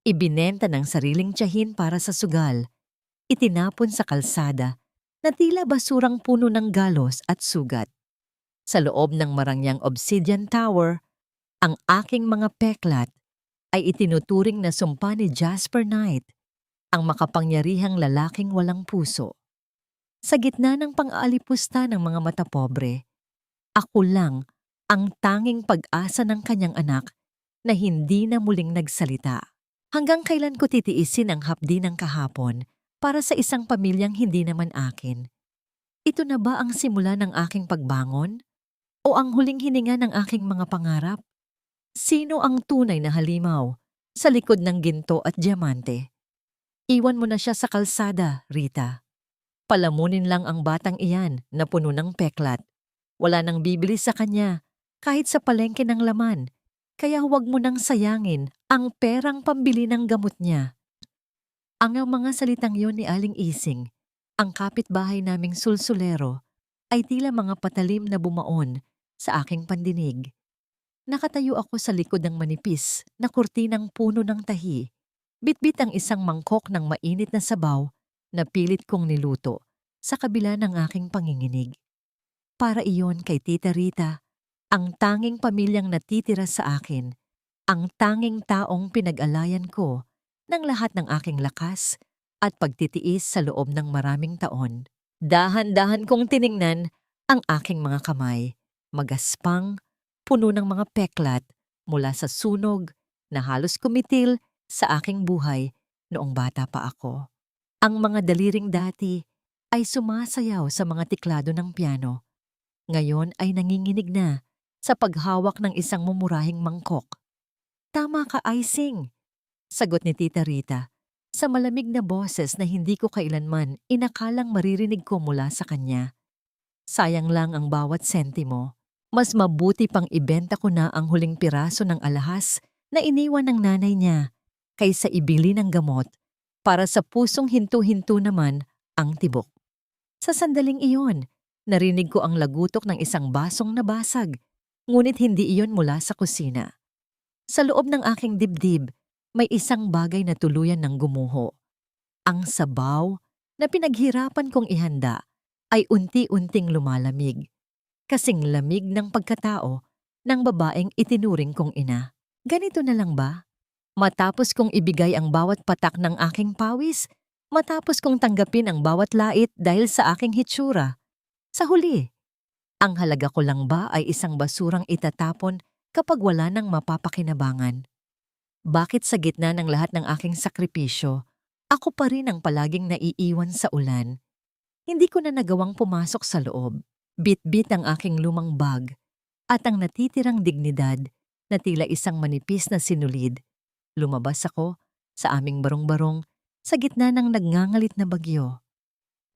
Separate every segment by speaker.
Speaker 1: Ibinenta ng sariling tiyahin para sa sugal. Itinapon sa kalsada na tila basurang puno ng galos at sugat. Sa loob ng marangyang Obsidian Tower, ang aking mga peklat ay itinuturing na sumpa ni Jasper Knight, ang makapangyarihang lalaking walang puso. Sa gitna ng pang-aalipusta ng mga mata pobre, ako lang ang tanging pag-asa ng kanyang anak na hindi na muling nagsalita. Hanggang kailan ko titiisin ang hapdi ng kahapon para sa isang pamilyang hindi naman akin? Ito na ba ang simula ng aking pagbangon? O ang huling hininga ng aking mga pangarap? Sino ang tunay na halimaw sa likod ng ginto at diamante? Iwan mo na siya sa kalsada, Rita. Palamunin lang ang batang iyan na puno ng peklat. Wala nang bibili sa kanya, kahit sa palengke ng laman. Kaya huwag mo nang sayangin ang perang pambili ng gamot niya. Ang mga salitang yon ni Aling Ising, ang kapitbahay naming sulsulero, ay tila mga patalim na bumaon sa aking pandinig. Nakatayo ako sa likod ng manipis na kurtinang puno ng tahi. Bitbit ang isang mangkok ng mainit na sabaw na pilit kong niluto sa kabila ng aking panginginig. Para iyon kay Tita Rita, ang tanging pamilyang natitira sa akin, ang tanging taong pinag-alayan ko ng lahat ng aking lakas at pagtitiis sa loob ng maraming taon. Dahan-dahan kong tiningnan ang aking mga kamay, magaspang, puno ng mga peklat mula sa sunog na halos kumitil sa aking buhay noong bata pa ako. Ang mga daliring dati ay sumasayaw sa mga tiklado ng piano. Ngayon ay nanginginig na sa paghawak ng isang mumurahing mangkok. Tama ka, Ising, sagot ni Tita Rita sa malamig na boses na hindi ko kailanman inakalang maririnig ko mula sa kanya. Sayang lang ang bawat sentimo. Mas mabuti pang ibenta ko na ang huling piraso ng alahas na iniwan ng nanay niya kaysa ibili ng gamot para sa pusong hinto-hinto naman ang tibok. Sa sandaling iyon, narinig ko ang lagutok ng isang basong nabasag, ngunit hindi iyon mula sa kusina. Sa loob ng aking dibdib, may isang bagay na tuluyan ng gumuho. Ang sabaw na pinaghirapan kong ihanda ay unti-unting lumalamig. Kasing lamig ng pagkatao ng babaeng itinuring kong ina. Ganito na lang ba? Matapos kong ibigay ang bawat patak ng aking pawis, matapos kong tanggapin ang bawat lait dahil sa aking hitsura. Sa huli, ang halaga ko lang ba ay isang basurang itatapon kapag wala nang mapapakinabangan? Bakit sa gitna ng lahat ng aking sakripisyo, ako pa rin ang palaging naiiwan sa ulan? Hindi ko na nagawang pumasok sa loob. Bit-bit ang aking lumang bag at ang natitirang dignidad na tila isang manipis na sinulid. Lumabas ako sa aming barong-barong sa gitna ng nagngangalit na bagyo.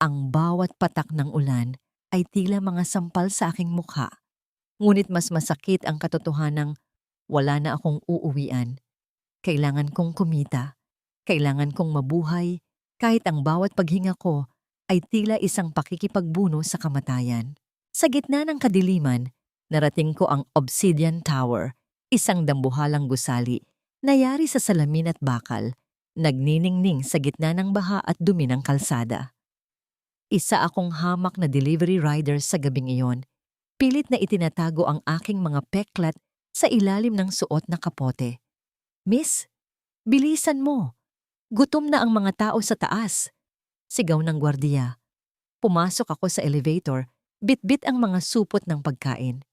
Speaker 1: Ang bawat patak ng ulan ay tila mga sampal sa aking mukha. Ngunit mas masakit ang katotohanang wala na akong uuwian. Kailangan kong kumita. Kailangan kong mabuhay kahit ang bawat paghinga ko ay tila isang pakikipagbuno sa kamatayan. Sa gitna ng kadiliman, narating ko ang Obsidian Tower, isang dambuhalang gusali na yari sa salamin at bakal, nagniningning sa gitna ng baha at dumi ng kalsada. Isa akong hamak na delivery rider sa gabing iyon, pilit na itinatago ang aking mga peklat sa ilalim ng suot na kapote. "Miss, bilisan mo! Gutom na ang mga tao sa taas!" Sigaw ng gwardiya. Pumasok ako sa elevator, bitbit ang mga supot ng pagkain.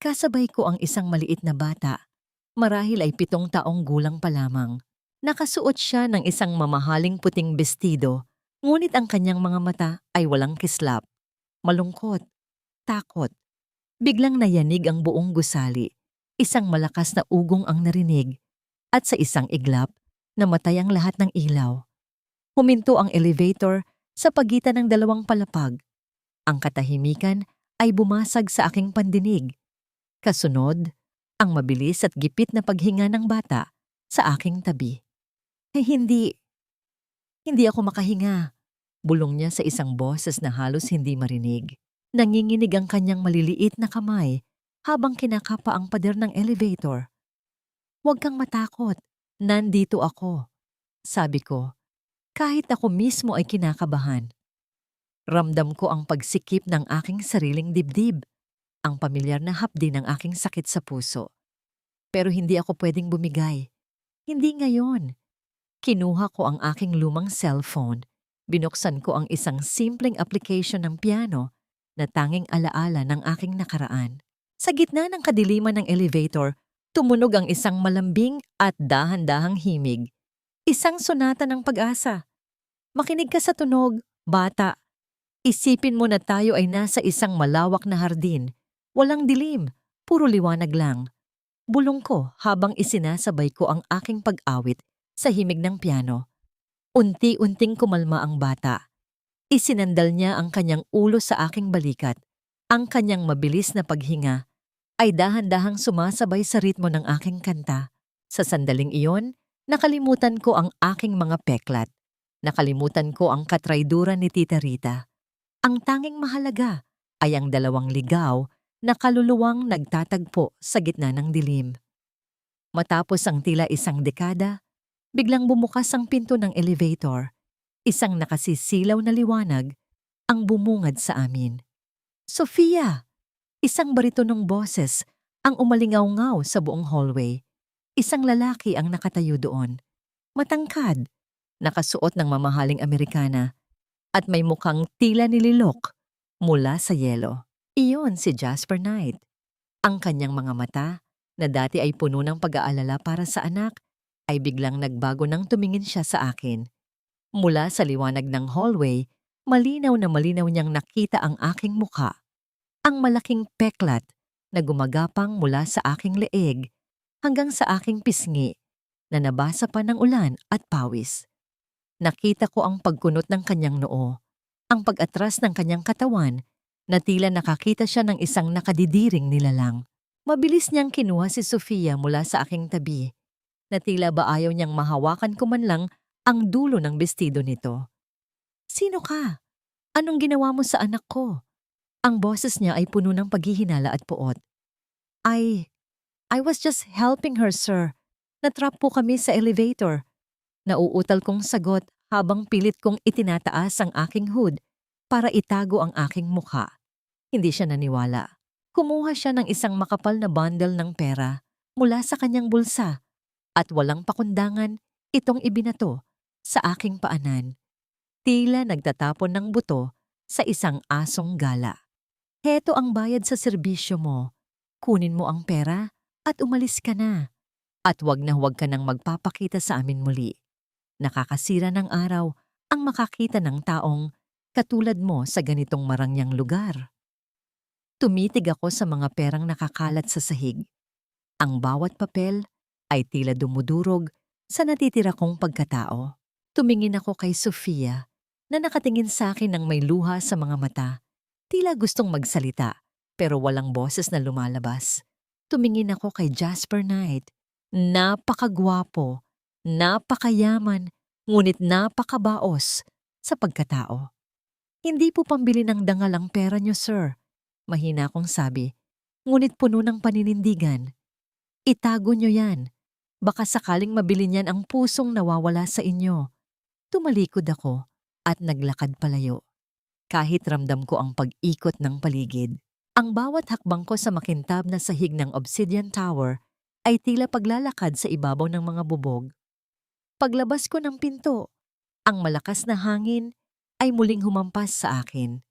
Speaker 1: Kasabay ko ang isang maliit na bata, marahil ay 7 taong gulang pa lamang. Nakasuot siya ng isang mamahaling puting bestido, ngunit ang kanyang mga mata ay walang kislap. Malungkot, takot. Biglang nayanig ang buong gusali. Isang malakas na ugong ang narinig, at sa isang iglap, namatay ang lahat ng ilaw. Huminto ang elevator sa pagitan ng 2 palapag. Ang katahimikan ay bumasag sa aking pandinig. Kasunod, ang mabilis at gipit na paghinga ng bata sa aking tabi. Hindi ako makahinga. Bulong niya sa isang boses na halos hindi marinig. Nanginginig ang kanyang maliliit na kamay habang kinakapa ang pader ng elevator. "Huwag kang matakot. Nandito ako, sabi ko, kahit ako mismo ay kinakabahan. Ramdam ko ang pagsikip ng aking sariling dibdib, ang pamilyar na hapdi ng aking sakit sa puso. Pero hindi ako pwedeng bumigay. Hindi ngayon. Kinuha ko ang aking lumang cellphone. Binuksan ko ang isang simpleng application ng piano na tanging alaala ng aking nakaraan. Sa gitna ng kadiliman ng elevator, tumunog ang isang malambing at dahan-dahang himig. Isang sonata ng pag-asa. Makinig ka sa tunog, bata. Isipin mo na tayo ay nasa isang malawak na hardin. Walang dilim, puro liwanag lang. Bulong ko habang isinasabay ko ang aking pag-awit sa himig ng piano. Unti-unting kumalma ang bata. Isinandal niya ang kanyang ulo sa aking balikat. Ang kanyang mabilis na paghinga ay dahan-dahang sumasabay sa ritmo ng aking kanta. Sa sandaling iyon, nakalimutan ko ang aking mga peklat. Nakalimutan ko ang katrayduran ni Tita Rita. Ang tanging mahalaga ay ang dalawang ligaw na kaluluwang nagtatagpo sa gitna ng dilim. Matapos ang tila isang dekada, biglang bumukas ang pinto ng elevator. Isang nakasisilaw na liwanag ang bumungad sa amin. Sofia! Isang baritonong boses ang umalingaw-ngaw sa buong hallway. Isang lalaki ang nakatayo doon. Matangkad, nakasuot ng mamahaling Amerikana at may mukhang tila nililok mula sa yelo. Iyon si Jasper Knight. Ang kanyang mga mata, na dati ay puno ng pag-aalala para sa anak, ay biglang nagbago nang tumingin siya sa akin. Mula sa liwanag ng hallway, malinaw na malinaw niyang nakita ang aking mukha. Ang malaking peklat na gumagapang mula sa aking leeg hanggang sa aking pisngi na nabasa pa ng ulan at pawis. Nakita ko ang pagkunot ng kanyang noo, ang pag-atras ng kanyang katawan na tila nakakita siya ng isang nakadidiring nilalang. Mabilis niyang kinuha si Sofia mula sa aking tabi, na tila ba ayaw niyang mahawakan ko man lang ang dulo ng bestido nito. Sino ka? Anong ginawa mo sa anak ko? Ang boses niya ay puno ng paghihinala at puot. I was just helping her, sir. Natrap po kami sa elevator. Nauutal kong sagot habang pilit kong itinataas ang aking hood para itago ang aking mukha. Hindi siya naniwala. Kumuha siya ng isang makapal na bundle ng pera mula sa kanyang bulsa at walang pakundangan itong ibinato sa aking paanan. Tila nagtatapon ng buto sa isang asong gala. Heto ang bayad sa serbisyo mo. Kunin mo ang pera at umalis ka na. At huwag na huwag ka nang magpapakita sa amin muli. Nakakasira ng araw ang makakita ng taong katulad mo sa ganitong marangyang lugar. Tumitig ako sa mga perang nakakalat sa sahig. Ang bawat papel ay tila dumudurog sa natitira kong pagkatao. Tumingin ako kay Sofia na nakatingin sa akin ng may luha sa mga mata. Tila gustong magsalita pero walang boses na lumalabas. Tumingin ako kay Jasper Knight. Napakagwapo, napakayaman, ngunit napakabaos sa pagkatao. Hindi po pambili ng dangal ang pera niyo, sir. Mahina akong sabi, ngunit puno ng paninindigan. Itago niyo yan. Baka sakaling mabili niyan ang pusong nawawala sa inyo. Tumalikod ako at naglakad palayo. Kahit ramdam ko ang pag-ikot ng paligid. Ang bawat hakbang ko sa makintab na sahig ng Obsidian Tower ay tila paglalakad sa ibabaw ng mga bubog. Paglabas ko ng pinto, ang malakas na hangin ay muling humampas sa akin.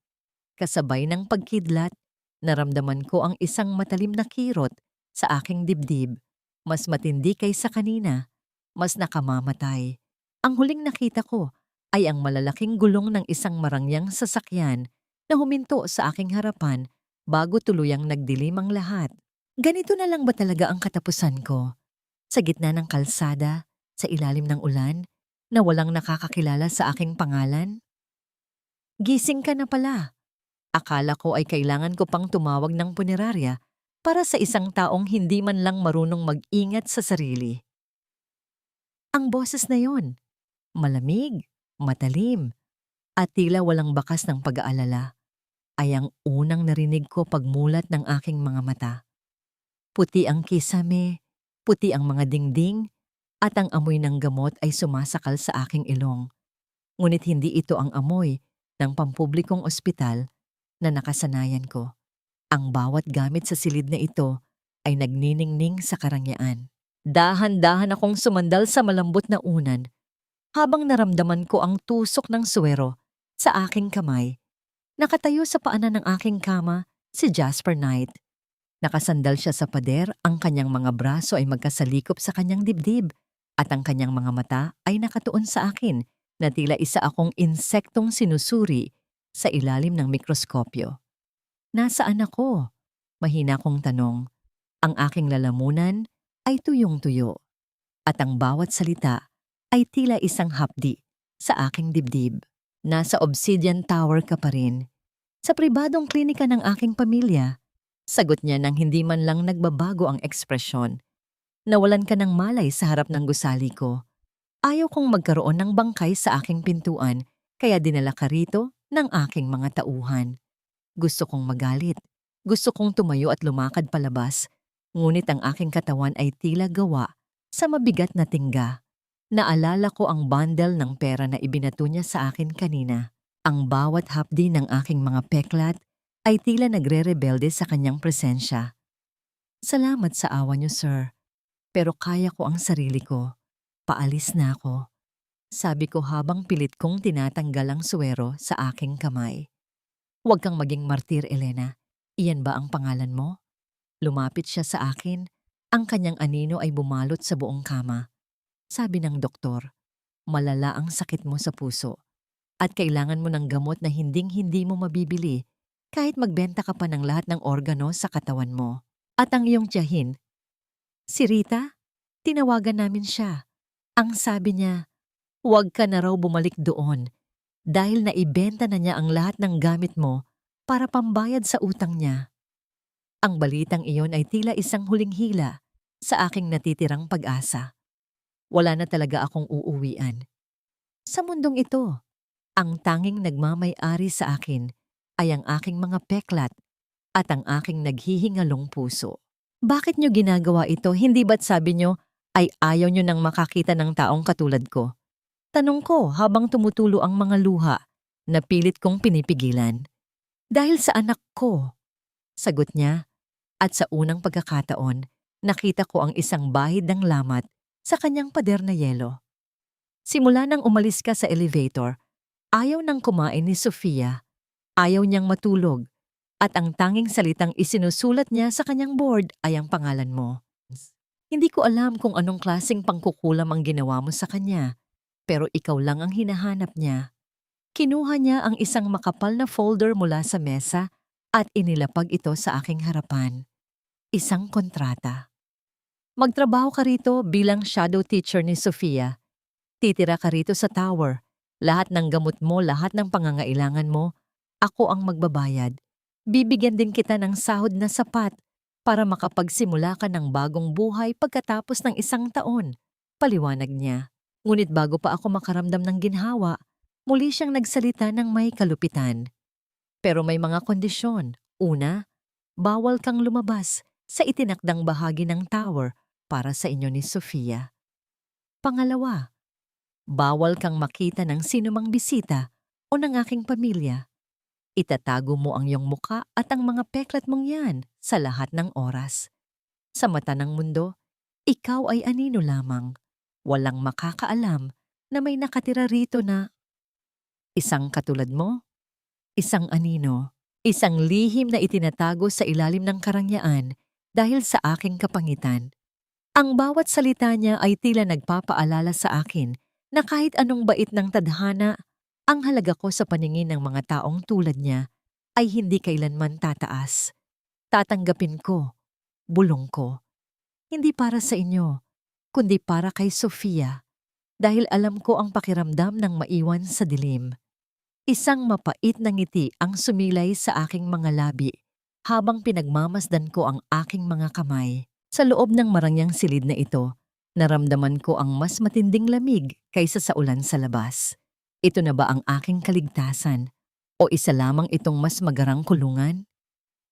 Speaker 1: Kasabay ng pagkidlat, naramdaman ko ang isang matalim na kirot sa aking dibdib. Mas matindi kaysa kanina, mas nakamamatay. Ang huling nakita ko ay ang malalaking gulong ng isang marangyang sasakyan na huminto sa aking harapan bago tuluyang nagdilim ang lahat. Ganito na lang ba talaga ang katapusan ko? Sa gitna ng kalsada, sa ilalim ng ulan, na walang nakakakilala sa aking pangalan? Gising ka na pala. Akala ko ay kailangan ko pang tumawag ng punerarya para sa isang taong hindi man lang marunong mag-ingat sa sarili. Ang boses na yon, malamig, matalim, at tila walang bakas ng pag-aalala, ay ang unang narinig ko pagmulat ng aking mga mata. Puti ang kisame, puti ang mga dingding, at ang amoy ng gamot ay sumasakal sa aking ilong. Ngunit hindi ito ang amoy ng pampublikong ospital na nakasanayan ko. Ang bawat gamit sa silid na ito ay nagniningning sa karangyaan. Dahan-dahan akong sumandal sa malambot na unan habang naramdaman ko ang tusok ng suwero sa aking kamay. Nakatayo sa paanan ng aking kama si Jasper Knight. Nakasandal siya sa pader, ang kanyang mga braso ay magkasalikop sa kanyang dibdib at ang kanyang mga mata ay nakatuon sa akin na tila isa akong insektong sinusuri sa ilalim ng mikroskopyo. Nasaan ako? Mahina kong tanong. Ang aking lalamunan ay tuyong-tuyo at ang bawat salita ay tila isang hapdi sa aking dibdib. Nasa Obsidian Tower ka pa rin. Sa pribadong klinika ng aking pamilya. Sagot niya nang hindi man lang nagbabago ang ekspresyon. Nawalan ka ng malay sa harap ng gusali ko. Ayaw kong magkaroon ng bangkay sa aking pintuan, kaya dinala ka rito ng aking mga tauhan. Gusto kong magalit. Gusto kong tumayo at lumakad palabas. Ngunit ang aking katawan ay tila gawa sa mabigat na tingga. Naalala ko ang bundle ng pera na ibinato niya sa akin kanina. Ang bawat hapdi ng aking mga peklat ay tila nagre-rebelde sa kanyang presensya. Salamat sa awa niyo, sir. Pero kaya ko ang sarili ko. Paalis na ako. Sabi ko habang pilit kong tinatanggal ang suwero sa aking kamay. Huwag kang maging martir, Elena. Iyan ba ang pangalan mo? Lumapit siya sa akin. Ang kanyang anino ay bumalot sa buong kama. Sabi ng doktor, malala ang sakit mo sa puso at kailangan mo ng gamot na hinding-hindi mo mabibili kahit magbenta ka pa ng lahat ng organo sa katawan mo. At ang iyong tiyahin, si Rita, tinawagan namin siya. Ang sabi niya, huwag ka na raw bumalik doon dahil naibenta na niya ang lahat ng gamit mo para pambayad sa utang niya. Ang balitang iyon ay tila isang huling hila sa aking natitirang pag-asa. Wala na talaga akong uuwian. Sa mundong ito, ang tanging nagmamay-ari sa akin ay ang aking mga peklat at ang aking naghihingalong puso. Bakit niyo ginagawa ito? Hindi ba't sabi niyo ay ayaw niyo nang makakita ng taong katulad ko? Tanong ko habang tumutulo ang mga luha na pilit kong pinipigilan. Dahil sa anak ko. Sagot niya at sa unang pagkakataon, nakita ko ang isang bahid ng lamat sa kanyang pader na yelo. Simula nang umalis ka sa elevator, ayaw nang kumain ni Sofia. Ayaw niyang matulog at ang tanging salitang isinusulat niya sa kanyang board ay ang pangalan mo. Hindi ko alam kung anong klaseng pangkukulam ang ginawa mo sa kanya, pero ikaw lang ang hinahanap niya. Kinuha niya ang isang makapal na folder mula sa mesa at inilapag ito sa aking harapan. Isang kontrata. Magtrabaho ka rito bilang shadow teacher ni Sofia. Titira ka rito sa tower. Lahat ng gamot mo, lahat ng pangangailangan mo, ako ang magbabayad. Bibigyan din kita ng sahod na sapat para makapagsimula ka ng bagong buhay pagkatapos ng 1 taon. Paliwanag niya. Ngunit bago pa ako makaramdam ng ginhawa, muli siyang nagsalita ng may kalupitan. Pero may mga kondisyon. Una, bawal kang lumabas sa itinakdang bahagi ng tower para sa inyo ni Sofia. Pangalawa, bawal kang makita ng sinumang bisita o ng aking pamilya. Itatago mo ang iyong muka at ang mga peklat mong yan sa lahat ng oras. Sa mata ng mundo, ikaw ay anino lamang. Walang makakaalam na may nakatira rito na isang katulad mo, isang anino, isang lihim na itinatago sa ilalim ng karangyaan dahil sa aking kapangitan. Ang bawat salita niya ay tila nagpapaalala sa akin na kahit anong bait ng tadhana, ang halaga ko sa paningin ng mga taong tulad niya ay hindi kailanman tataas. Tatanggapin ko, bulong ko. Hindi para sa inyo, kundi para kay Sofia, dahil alam ko ang pakiramdam ng maiwan sa dilim. Isang mapait na ngiti ang sumilay sa aking mga labi habang pinagmamasdan ko ang aking mga kamay. Sa loob ng marangyang silid na ito, naramdaman ko ang mas matinding lamig kaysa sa ulan sa labas. Ito na ba ang aking kaligtasan? O isa lamang itong mas magarang kulungan?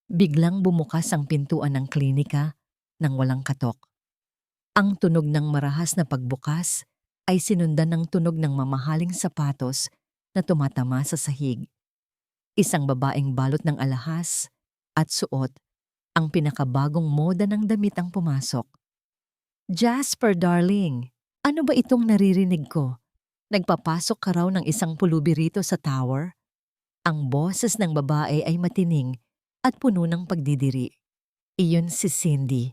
Speaker 1: Biglang bumukas ang pintuan ng klinika nang walang katok. Ang tunog ng marahas na pagbukas ay sinundan ng tunog ng mamahaling sapatos na tumatama sa sahig. Isang babaeng balot ng alahas at suot ang pinakabagong moda ng damit ang pumasok. Jasper, darling, ano ba itong naririnig ko? Nagpapasok ka raw ng isang pulubi rito sa tower? Ang boses ng babae ay matining at puno ng pagdidiri. Iyon si Cindy,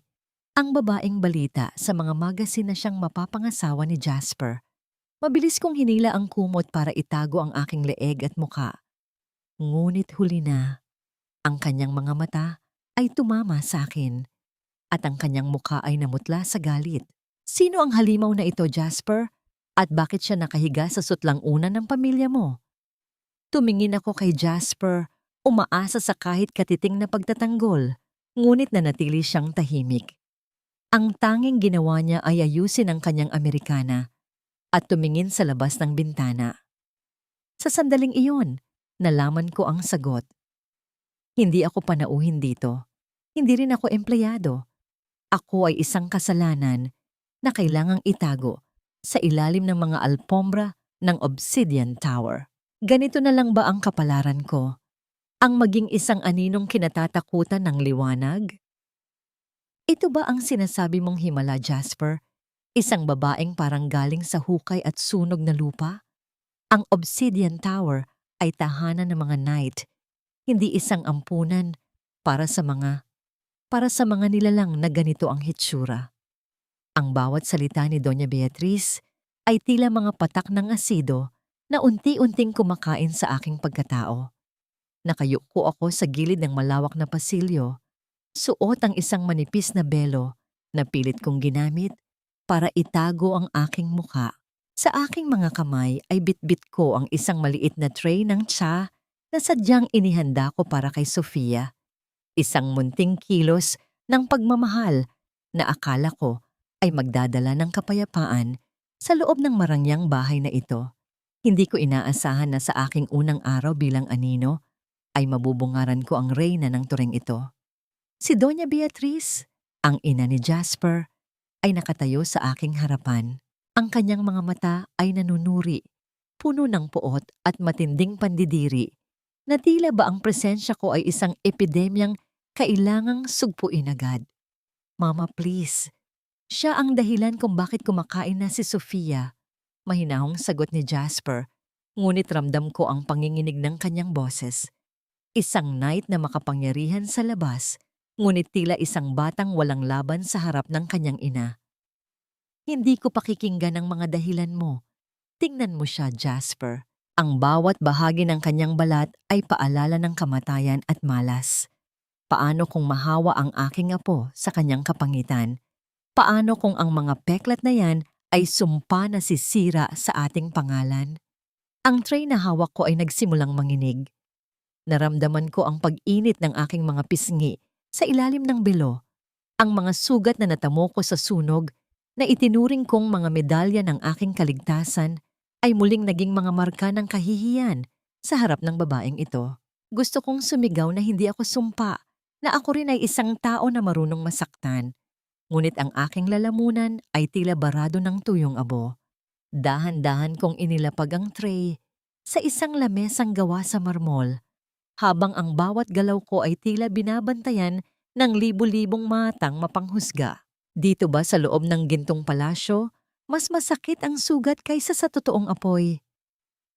Speaker 1: ang babaeng balita sa mga magasin na siyang mapapangasawa ni Jasper. Mabilis kong hinila ang kumot para itago ang aking leeg at muka. Ngunit huli na, ang kanyang mga mata ay tumama sa akin at ang kanyang muka ay namutla sa galit. Sino ang halimaw na ito, Jasper? At bakit siya nakahiga sa sutlang una ng pamilya mo? Tumingin ako kay Jasper, umaasa sa kahit katiting na pagtatanggol, ngunit nanatili siyang tahimik. Ang tanging ginawa niya ay ayusin ang kanyang Amerikana at tumingin sa labas ng bintana. Sa sandaling iyon, nalaman ko ang sagot. Hindi ako panauhin dito. Hindi rin ako empleyado. Ako ay isang kasalanan na kailangang itago sa ilalim ng mga alpombra ng Obsidian Tower. Ganito na lang ba ang kapalaran ko? Ang maging isang aninong kinatatakutan ng liwanag? Ito ba ang sinasabi mong himala, Jasper? Isang babaeng parang galing sa hukay at sunog na lupa? Ang Obsidian Tower ay tahanan ng mga knight, hindi isang ampunan para sa mga nilalang na ganito ang hitsura. Ang bawat salita ni Doña Beatriz ay tila mga patak ng asido na unti-unting kumakain sa aking pagkatao. Nakayuko ako sa gilid ng malawak na pasilyo, suot ang isang manipis na belo na pilit kong ginamit para itago ang aking muka. Sa aking mga kamay ay bitbit ko ang isang maliit na tray ng tsa na sadyang inihanda ko para kay Sofia. Isang munting kilos ng pagmamahal na akala ko ay magdadala ng kapayapaan sa loob ng marangyang bahay na ito. Hindi ko inaasahan na sa aking unang araw bilang anino ay mabubungaran ko ang reyna ng turing ito. Si Doña Beatriz, ang ina ni Jasper, ay nakatayo sa aking harapan. Ang kanyang mga mata ay nanunuri, puno ng puot at matinding pandidiri, na tila ba ang presensya ko ay isang epidemyang kailangang sugpuin agad. Mama, please. Siya ang dahilan kung bakit kumakain na si Sofia. Mahinahong sagot ni Jasper, ngunit ramdam ko ang panginginig ng kanyang boses. Isang knight na makapangyarihan sa labas, ngunit tila isang batang walang laban sa harap ng kanyang ina. Hindi ko pakikinggan ang mga dahilan mo. Tingnan mo siya, Jasper. Ang bawat bahagi ng kanyang balat ay paalala ng kamatayan at malas. Paano kung mahawa ang aking apo sa kanyang kapangitan? Paano kung ang mga peklat na yan ay sumpa na sisira sa ating pangalan? Ang tray na hawak ko ay nagsimulang manginig. Naramdaman ko ang pag-init ng aking mga pisngi sa ilalim ng belo. Ang mga sugat na natamo ko sa sunog na itinuring kong mga medalya ng aking kaligtasan ay muling naging mga marka ng kahihiyan sa harap ng babaeng ito. Gusto kong sumigaw na hindi ako sumpa, na ako rin ay isang tao na marunong masaktan. Ngunit ang aking lalamunan ay tila barado ng tuyong abo. Dahan-dahan kong inilapag ang tray sa isang lamesang gawa sa marmol, habang ang bawat galaw ko ay tila binabantayan ng libu-libong matang mapanghusga. Dito ba sa loob ng gintong palasyo, mas masakit ang sugat kaysa sa totoong apoy?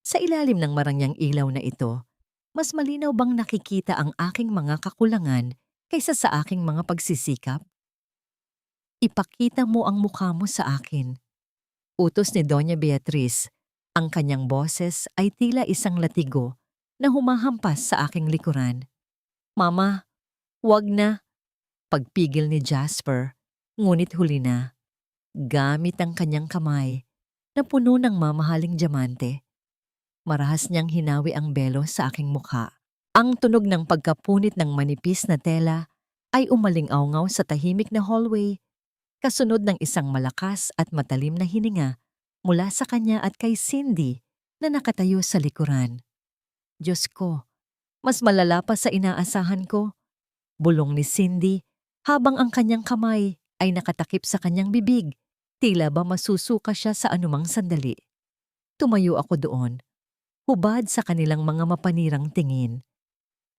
Speaker 1: Sa ilalim ng marangyang ilaw na ito, mas malinaw bang nakikita ang aking mga kakulangan kaysa sa aking mga pagsisikap? Ipakita mo ang mukha mo sa akin. Utos ni Doña Beatriz. Ang kanyang boses ay tila isang latigo na humahampas sa aking likuran. Mama, wag na. Pagpigil ni Jasper, ngunit huli na. Gamit ang kanyang kamay na puno ng mamahaling diamante, marahas niyang hinawi ang belo sa aking mukha. Ang tunog ng pagkapunit ng manipis na tela ay umaling-awngaw sa tahimik na hallway, kasunod ng isang malakas at matalim na hininga mula sa kanya at kay Cindy na nakatayo sa likuran. Diyos ko, mas malala pa sa inaasahan ko, bulong ni Cindy habang ang kanyang kamay ay nakatakip sa kanyang bibig. Tila ba masusuka siya sa anumang sandali. Tumayo ako doon, hubad sa kanilang mga mapanirang tingin.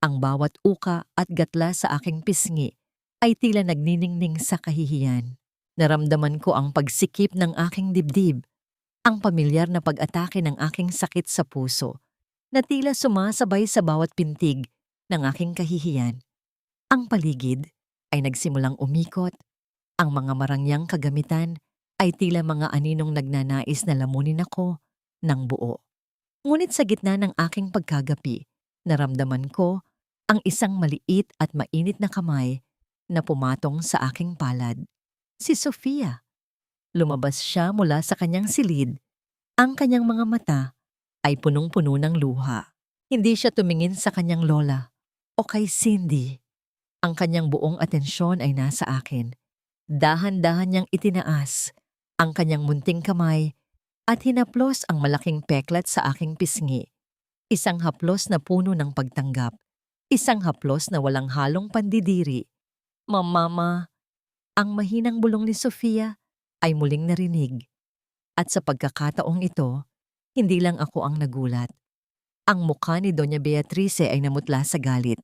Speaker 1: Ang bawat uka at gatla sa aking pisngi ay tila nagniningning sa kahihiyan. Naramdaman ko ang pagsikip ng aking dibdib, ang pamilyar na pag-atake ng aking sakit sa puso, na tila sumasabay sa bawat pintig ng aking kahihiyan. Ang paligid ay nagsimulang umikot, ang mga marangyang kagamitan ay tila mga aninong nagnanais na lamunin ako ng buo. Ngunit sa gitna ng aking pagkagapi, naramdaman ko ang isang maliit at mainit na kamay na pumatong sa aking palad. Si Sofia. Lumabas siya mula sa kanyang silid. Ang kanyang mga mata ay punong-puno ng luha. Hindi siya tumingin sa kanyang lola o kay Cindy. Ang kanyang buong atensyon ay nasa akin. Dahan-dahan niyang itinaas ang kanyang munting kamay at hinaplos ang malaking peklat sa aking pisngi. Isang haplos na puno ng pagtanggap. Isang haplos na walang halong pandidiri. Mama, ang mahinang bulong ni Sofia ay muling narinig. At sa pagkakataong ito, hindi lang ako ang nagulat. Ang mukha ni Doña Beatrice ay namutla sa galit.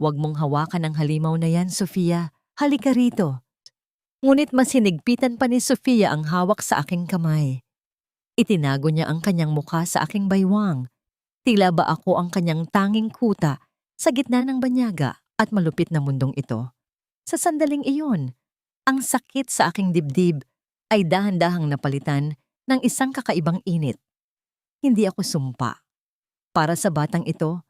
Speaker 1: "Huwag mong hawakan ang halimaw na yan, Sofia. Halika rito." Ngunit mas hinigpitan pa ni Sofia ang hawak sa aking kamay. Itinago niya ang kanyang mukha sa aking baywang. Tila ba ako ang kanyang tanging kuta sa gitna ng banyaga at malupit na mundong ito. Sa sandaling iyon, ang sakit sa aking dibdib ay dahan-dahang napalitan ng isang kakaibang init. Hindi ako sumpa. Para sa batang ito,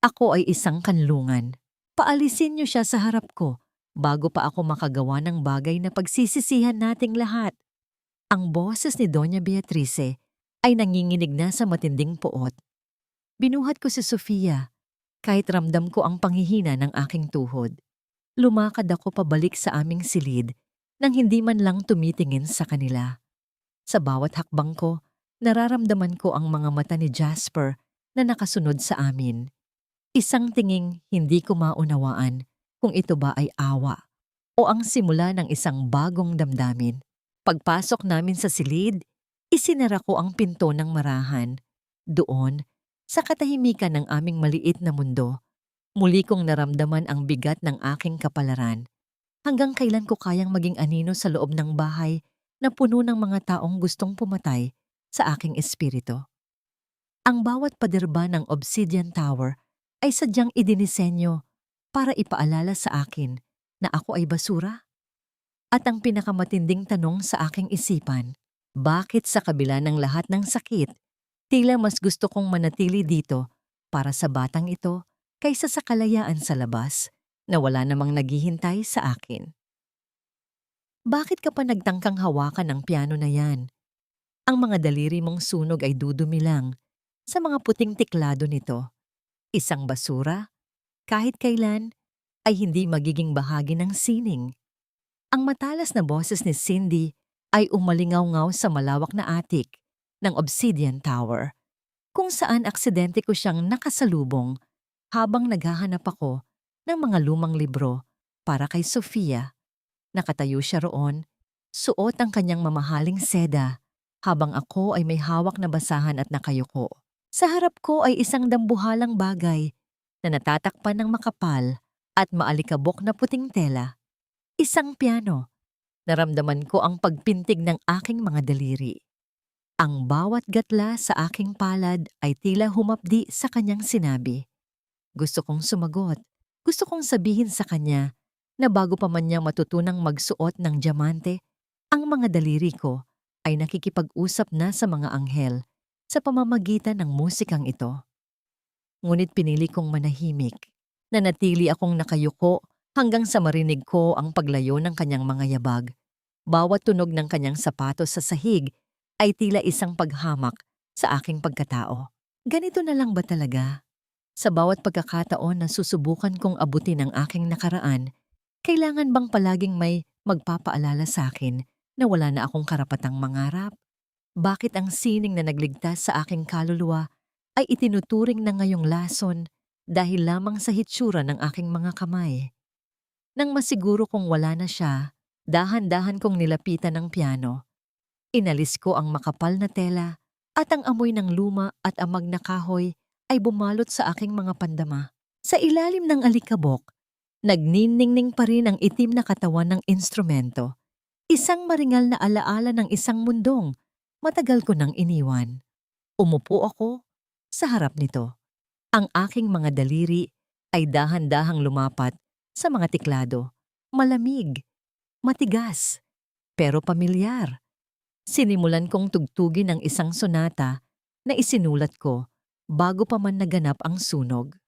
Speaker 1: ako ay isang kanlungan. Paalisin niyo siya sa harap ko bago pa ako makagawa ng bagay na pagsisisihan nating lahat. Ang boses ni Doña Beatrice ay nanginginig na sa matinding puot. Binuhat ko si Sofia kahit ramdam ko ang panghihina ng aking tuhod. Lumakad ako pabalik sa aming silid nang hindi man lang tumitingin sa kanila. Sa bawat hakbang ko, nararamdaman ko ang mga mata ni Jasper na nakasunod sa amin. Isang tinging hindi ko maunawaan kung ito ba ay awa o ang simula ng isang bagong damdamin. Pagpasok namin sa silid, isinara ko ang pinto ng marahan. Doon, sa katahimikan ng aming maliit na mundo, muli kong naramdaman ang bigat ng aking kapalaran. Hanggang kailan ko kayang maging anino sa loob ng bahay na puno ng mga taong gustong pumatay sa aking espiritu. Ang bawat paderba ng Obsidian Tower ay sadyang idinisenyo para ipaalala sa akin na ako ay basura. At ang pinakamatinding tanong sa aking isipan, bakit sa kabila ng lahat ng sakit, tila mas gusto kong manatili dito para sa batang ito kaysa sa kalayaan sa labas na wala namang naghihintay sa akin. Bakit ka pa nagtangkang hawakan ng piano na yan? Ang mga daliri mong sunog ay dudumi lang sa mga puting tiklado nito. Isang basura, kahit kailan, ay hindi magiging bahagi ng sining. Ang matalas na boses ni Cindy ay umalingaw-ngaw sa malawak na attic ng Obsidian Tower, kung saan aksidente ko siyang nakasalubong habang naghahanap ako ng mga lumang libro para kay Sofia. Nakatayo siya roon, suot ang kanyang mamahaling seda, habang ako ay may hawak na basahan at nakayuko. Sa harap ko ay isang dambuhalang bagay na natatakpan ng makapal at maalikabok na puting tela. Isang piano. Naramdaman ko ang pagpintig ng aking mga daliri. Ang bawat gatla sa aking palad ay tila humapdi sa kanyang sinabi. Gusto kong sumagot. Gusto kong sabihin sa kanya na bago pa man niya matutunang magsuot ng diamante, ang mga daliri ko ay nakikipag-usap na sa mga anghel sa pamamagitan ng musikang ito. Ngunit pinili kong manahimik. Nanatili akong nakayuko hanggang sa marinig ko ang paglayo ng kanyang mga yabag. Bawat tunog ng kanyang sapatos sa sahig ay tila isang paghamak sa aking pagkatao. Ganito na lang ba talaga? Sa bawat pagkakataon na susubukan kong abutin ang aking nakaraan, kailangan bang palaging may magpapaalala sa akin na wala na akong karapatang mangarap? Bakit ang sining na nagligtas sa aking kaluluwa ay itinuturing na ngayong lason dahil lamang sa hitsura ng aking mga kamay? Nang masiguro kong wala na siya, Dahan-dahan kong nilapitan ng piano. Inalis ko ang makapal na tela at ang amoy ng luma at amag na kahoy ay bumalot sa aking mga pandama. Sa ilalim ng alikabok, nagniningning pa rin ang itim na katawan ng instrumento. Isang maringal na alaala ng isang mundong matagal ko nang iniwan. Umupo ako sa harap nito. Ang aking mga daliri ay dahan-dahang lumapat sa mga tiklado. Malamig, matigas, pero pamilyar. Sinimulan kong tugtugin ang isang sonata na isinulat ko bago pa man naganap ang sunog.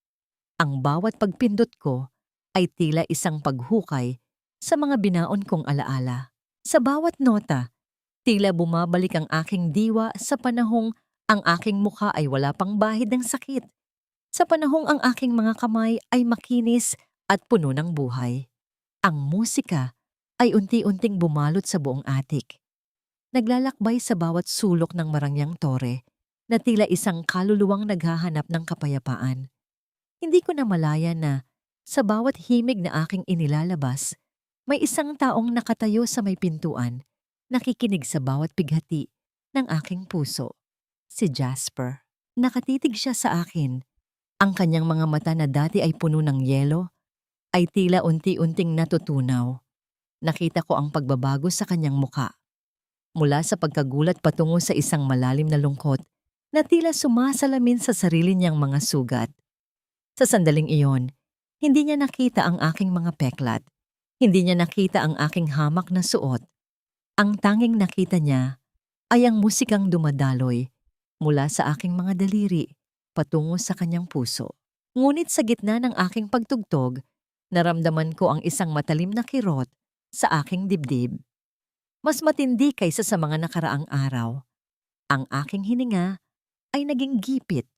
Speaker 1: Ang bawat pagpindot ko ay tila isang paghukay sa mga binaon kong alaala. Sa bawat nota, tila bumabalik ang aking diwa sa panahong ang aking mukha ay wala pang bahid ng sakit. Sa panahong ang aking mga kamay ay makinis at puno ng buhay. Ang musika ay unti-unting bumalot sa buong atik. Naglalakbay sa bawat sulok ng Marangyang Tore na tila isang kaluluwang naghahanap ng kapayapaan. Hindi ko na malaya na sa bawat himig na aking inilalabas, may isang taong nakatayo sa may pintuan, nakikinig sa bawat pighati ng aking puso. Si Jasper. Nakatitig siya sa akin. Ang kanyang mga mata na dati ay puno ng yelo ay tila unti-unting natutunaw. Nakita ko ang pagbabago sa kanyang muka. Mula sa pagkagulat patungo sa isang malalim na lungkot na tila sumasalamin sa sarili niyang mga sugat. Sa sandaling iyon, hindi niya nakita ang aking mga peklat. Hindi niya nakita ang aking hamak na suot. Ang tanging nakita niya ay ang musikang dumadaloy mula sa aking mga daliri patungo sa kanyang puso. Ngunit sa gitna ng aking pagtugtog, naramdaman ko ang isang matalim na kirot sa aking dibdib. Mas matindi kaysa sa mga nakaraang araw. Ang aking hininga ay naging gipit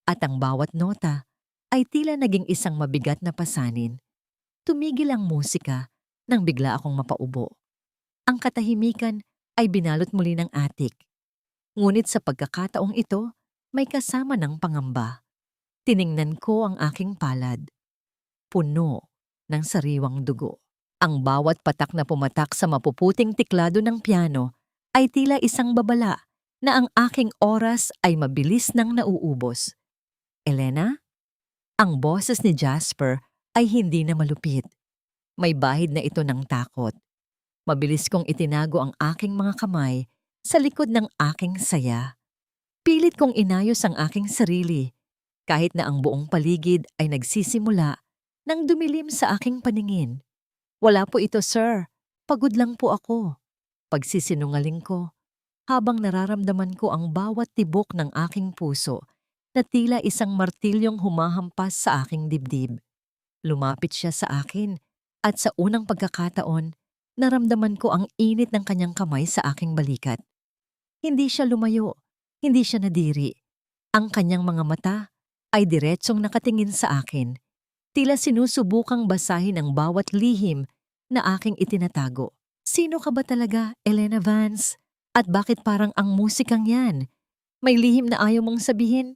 Speaker 1: at ang bawat nota ay tila naging isang mabigat na pasanin. Tumigil ang musika nang bigla akong mapaubo. Ang katahimikan ay binalot muli ng atik. Ngunit sa pagkakataong ito, may kasama ng pangamba. Tiningnan ko ang aking palad. Puno ng sariwang dugo. Ang bawat patak na pumatak sa mapuputing tiklado ng piano ay tila isang babala na ang aking oras ay mabilis nang nauubos. Elena? Ang boses ni Jasper ay hindi na malupit. May bahid na ito ng takot. Mabilis kong itinago ang aking mga kamay sa likod ng aking saya. Pilit kong inayos ang aking sarili kahit na ang buong paligid ay nagsisimula nang dumilim sa aking paningin. Wala po ito, sir. Pagod lang po ako. Pagsisinungaling ko, habang nararamdaman ko ang bawat tibok ng aking puso na tila isang martilyong humahampas sa aking dibdib. Lumapit siya sa akin at sa unang pagkakataon, naramdaman ko ang init ng kanyang kamay sa aking balikat. Hindi siya lumayo, hindi siya nadiri. Ang kanyang mga mata ay diretsong nakatingin sa akin. Tila sinusubukang basahin ang bawat lihim na aking itinatago. Sino ka ba talaga, Elena Vance? At bakit parang ang musikang yan? May lihim na ayaw mong sabihin?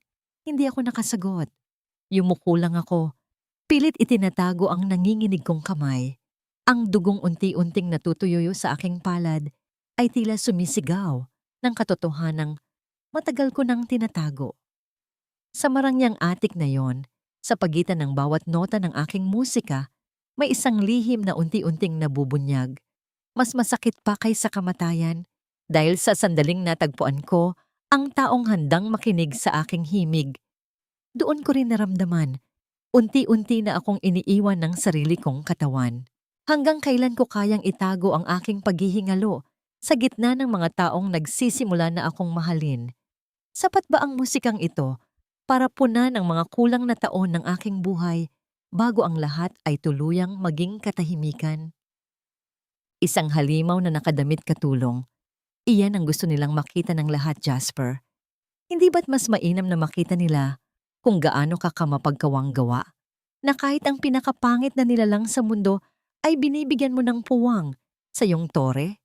Speaker 1: Hindi ako nakasagot. Yumuko lang ako. Pilit itinatago ang nanginginig kong kamay. Ang dugong unti-unting natutuyo sa aking palad ay tila sumisigaw ng katotohanang matagal ko nang tinatago. Sa marangyang atik na yon, sa pagitan ng bawat nota ng aking musika, may isang lihim na unti-unting nabubunyag. Mas masakit pa kaysa kamatayan dahil sa sandaling natagpuan ko ang taong handang makinig sa aking himig. Doon ko rin naramdaman, unti-unti na akong iniiwan ng sarili kong katawan. Hanggang kailan ko kayang itago ang aking paghihingalo sa gitna ng mga taong nagsisimula na akong mahalin? Sapat ba ang musikang ito para punan ang mga kulang na taon ng aking buhay bago ang lahat ay tuluyang maging katahimikan? Isang halimaw na nakadamit katulong. Iyan ang gusto nilang makita ng lahat, Jasper. Hindi ba't mas mainam na makita nila kung gaano ka kamapagkawang gawa? Na kahit ang pinakapangit na nilalang sa mundo ay binibigyan mo ng puwang sa iyong tore?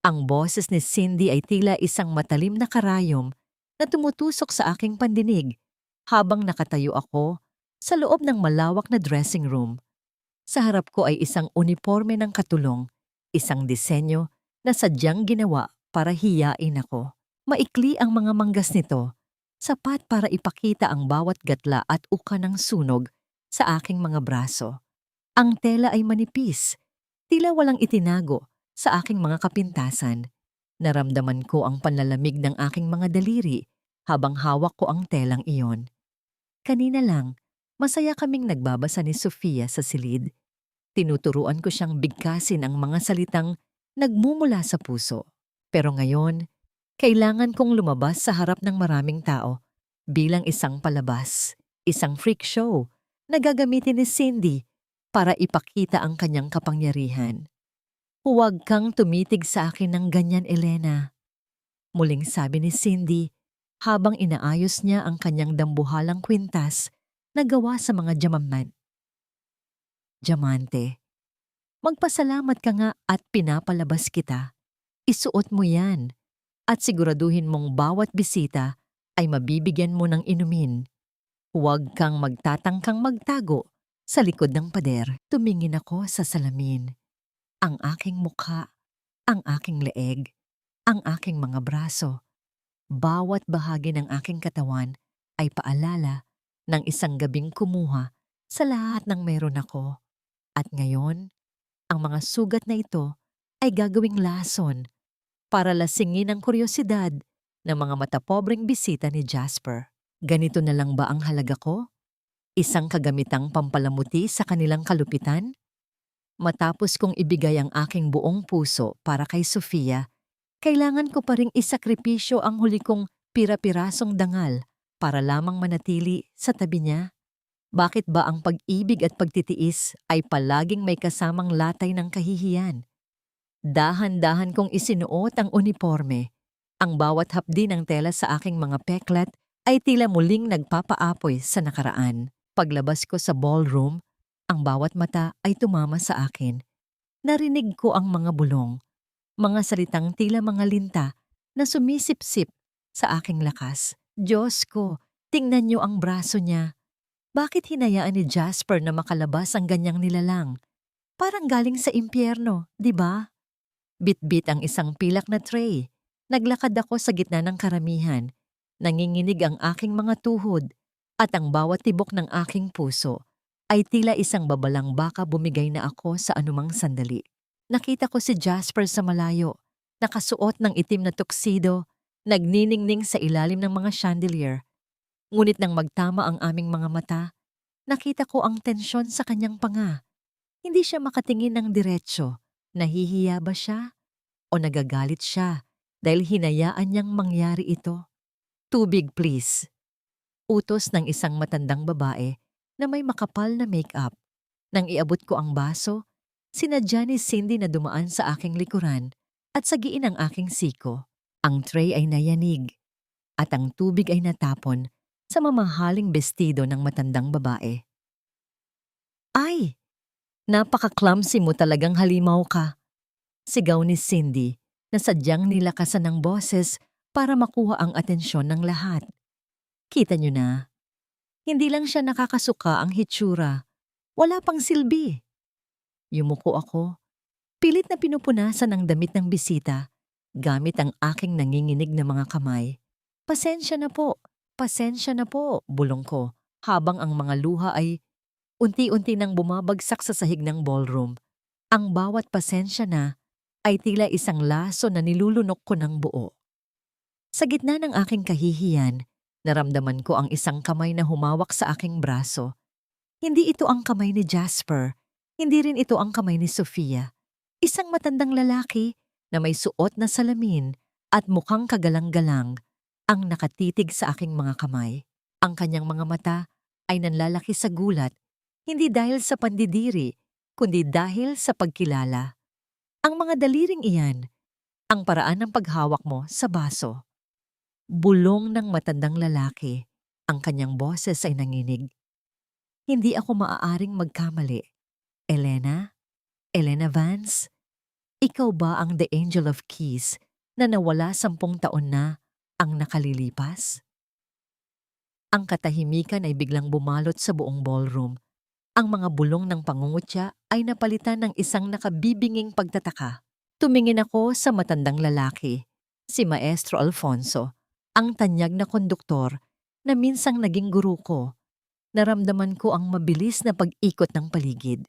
Speaker 1: Ang boses ni Cindy ay tila isang matalim na karayom na tumutusok sa aking pandinig habang nakatayo ako sa loob ng malawak na dressing room. Sa harap ko ay isang uniforme ng katulong Isang disenyo na sadyang ginawa para hiyain ako. Maikli ang mga manggas nito, sapat para ipakita ang bawat gatla at uka ng sunog sa aking mga braso. Ang tela ay manipis, tila walang itinago sa aking mga kapintasan. Naramdaman ko ang panlalamig ng aking mga daliri habang hawak ko ang telang iyon. Kanina lang, masaya kaming nagbabasa ni Sofia sa silid. Tinuturuan ko siyang bigkasin ang mga salitang nagmumula sa puso. Pero ngayon, kailangan kong lumabas sa harap ng maraming tao bilang isang palabas, isang freak show na gagamitin ni Cindy para ipakita ang kanyang kapangyarihan. Huwag kang tumitig sa akin ng ganyan, Elena. Muling sabi ni Cindy habang inaayos niya ang kanyang dambuhalang kwintas na gawa sa mga diamante. Magpasalamat ka nga at pinapalabas kita. Isuot mo yan at siguraduhin mong bawat bisita ay mabibigyan mo ng inumin. Huwag kang magtatangkang magtago sa likod ng pader. Tumingin ako sa salamin. Ang aking mukha, ang aking leeg, ang aking mga braso. Bawat bahagi ng aking katawan ay paalala ng isang gabing kumuha sa lahat ng meron ako. At ngayon, ang mga sugat na ito ay gagawing lason para lasingin ang kuryosidad ng mga matapobreng bisita ni Jasper. Ganito na lang ba ang halaga ko? Isang kagamitang pampalamuti sa kanilang kalupitan? Matapos kong ibigay ang aking buong puso para kay Sofia, kailangan ko pa ring isakripisyo ang huli kong pira-pirasong dangal para lamang manatili sa tabi niya. Bakit ba ang pag-ibig at pagtitiis ay palaging may kasamang latay ng kahihiyan? Dahan-dahan kong isinuot ang uniforme. Ang bawat hapdi ng tela sa aking mga peklat ay tila muling nagpapaapoy sa nakaraan. Paglabas ko sa ballroom, ang bawat mata ay tumama sa akin. Narinig ko ang mga bulong, mga salitang tila mga linta na sumisipsip sa aking lakas. Diyos ko, tingnan niyo ang braso niya. Bakit hinayaan ni Jasper na makalabas ang ganyang nilalang? Parang galing sa impyerno, di ba? Bit-bit ang isang pilak na tray. Naglakad ako sa gitna ng karamihan. Nanginginig ang aking mga tuhod at ang bawat tibok ng aking puso ay tila isang babalang baka bumigay na ako sa anumang sandali. Nakita ko si Jasper sa malayo, nakasuot ng itim na tuxedo, nagniningning sa ilalim ng mga chandelier. Ngunit nang magtama ang aming mga mata, nakita ko ang tensyon sa kanyang panga. Hindi siya makatingin ng diretsyo. Nahihiya ba siya? O nagagalit siya dahil hinayaan niyang mangyari ito? Tubig, please. Utos ng isang matandang babae na may makapal na make-up. Nang iabot ko ang baso, sinadya ni Cindy na dumaan sa aking likuran at sagiin ang aking siko. Ang tray ay nayanig at ang tubig ay natapon sa mamahaling bestido ng matandang babae. Ay! Napaka-clumsy mo talagang, halimaw ka. Sigaw ni Cindy na sadyang nilakasan ng boses para makuha ang atensyon ng lahat. Kita niyo na, hindi lang siya nakakasuka ang hitsura. Wala pang silbi. Yumuko ako, pilit na pinupunasan ang damit ng bisita gamit ang aking nanginginig na mga kamay. Pasensya na po, bulong ko, habang ang mga luha ay unti-unti nang bumabagsak sa sahig ng ballroom. Ang bawat pasensya na ay tila isang laso na nilulunok ko ng buo. Sa gitna ng aking kahihiyan, naramdaman ko ang isang kamay na humawak sa aking braso. Hindi ito ang kamay ni Jasper, hindi rin ito ang kamay ni Sofia. Isang matandang lalaki na may suot na salamin at mukhang kagalang-galang ang nakatitig sa aking mga kamay. Ang kanyang mga mata ay nanlalaki sa gulat, hindi dahil sa pandidiri, kundi dahil sa pagkilala. Ang mga daliring iyan, ang paraan ng paghawak mo sa baso. Bulong ng matandang lalaki, ang kanyang boses ay nanginig. Hindi ako maaaring magkamali. Elena? Elena Vance? Ikaw ba ang The Angel of Keys na nawala 10 taon na ang nakalilipas? Ang katahimikan ay biglang bumalot sa buong ballroom. Ang mga bulong ng pangungutya ay napalitan ng isang nakabibinging pagtataka. Tumingin ako sa matandang lalaki, si Maestro Alfonso, ang tanyag na konduktor na minsang naging guru ko. Naramdaman ko ang mabilis na pag-ikot ng paligid.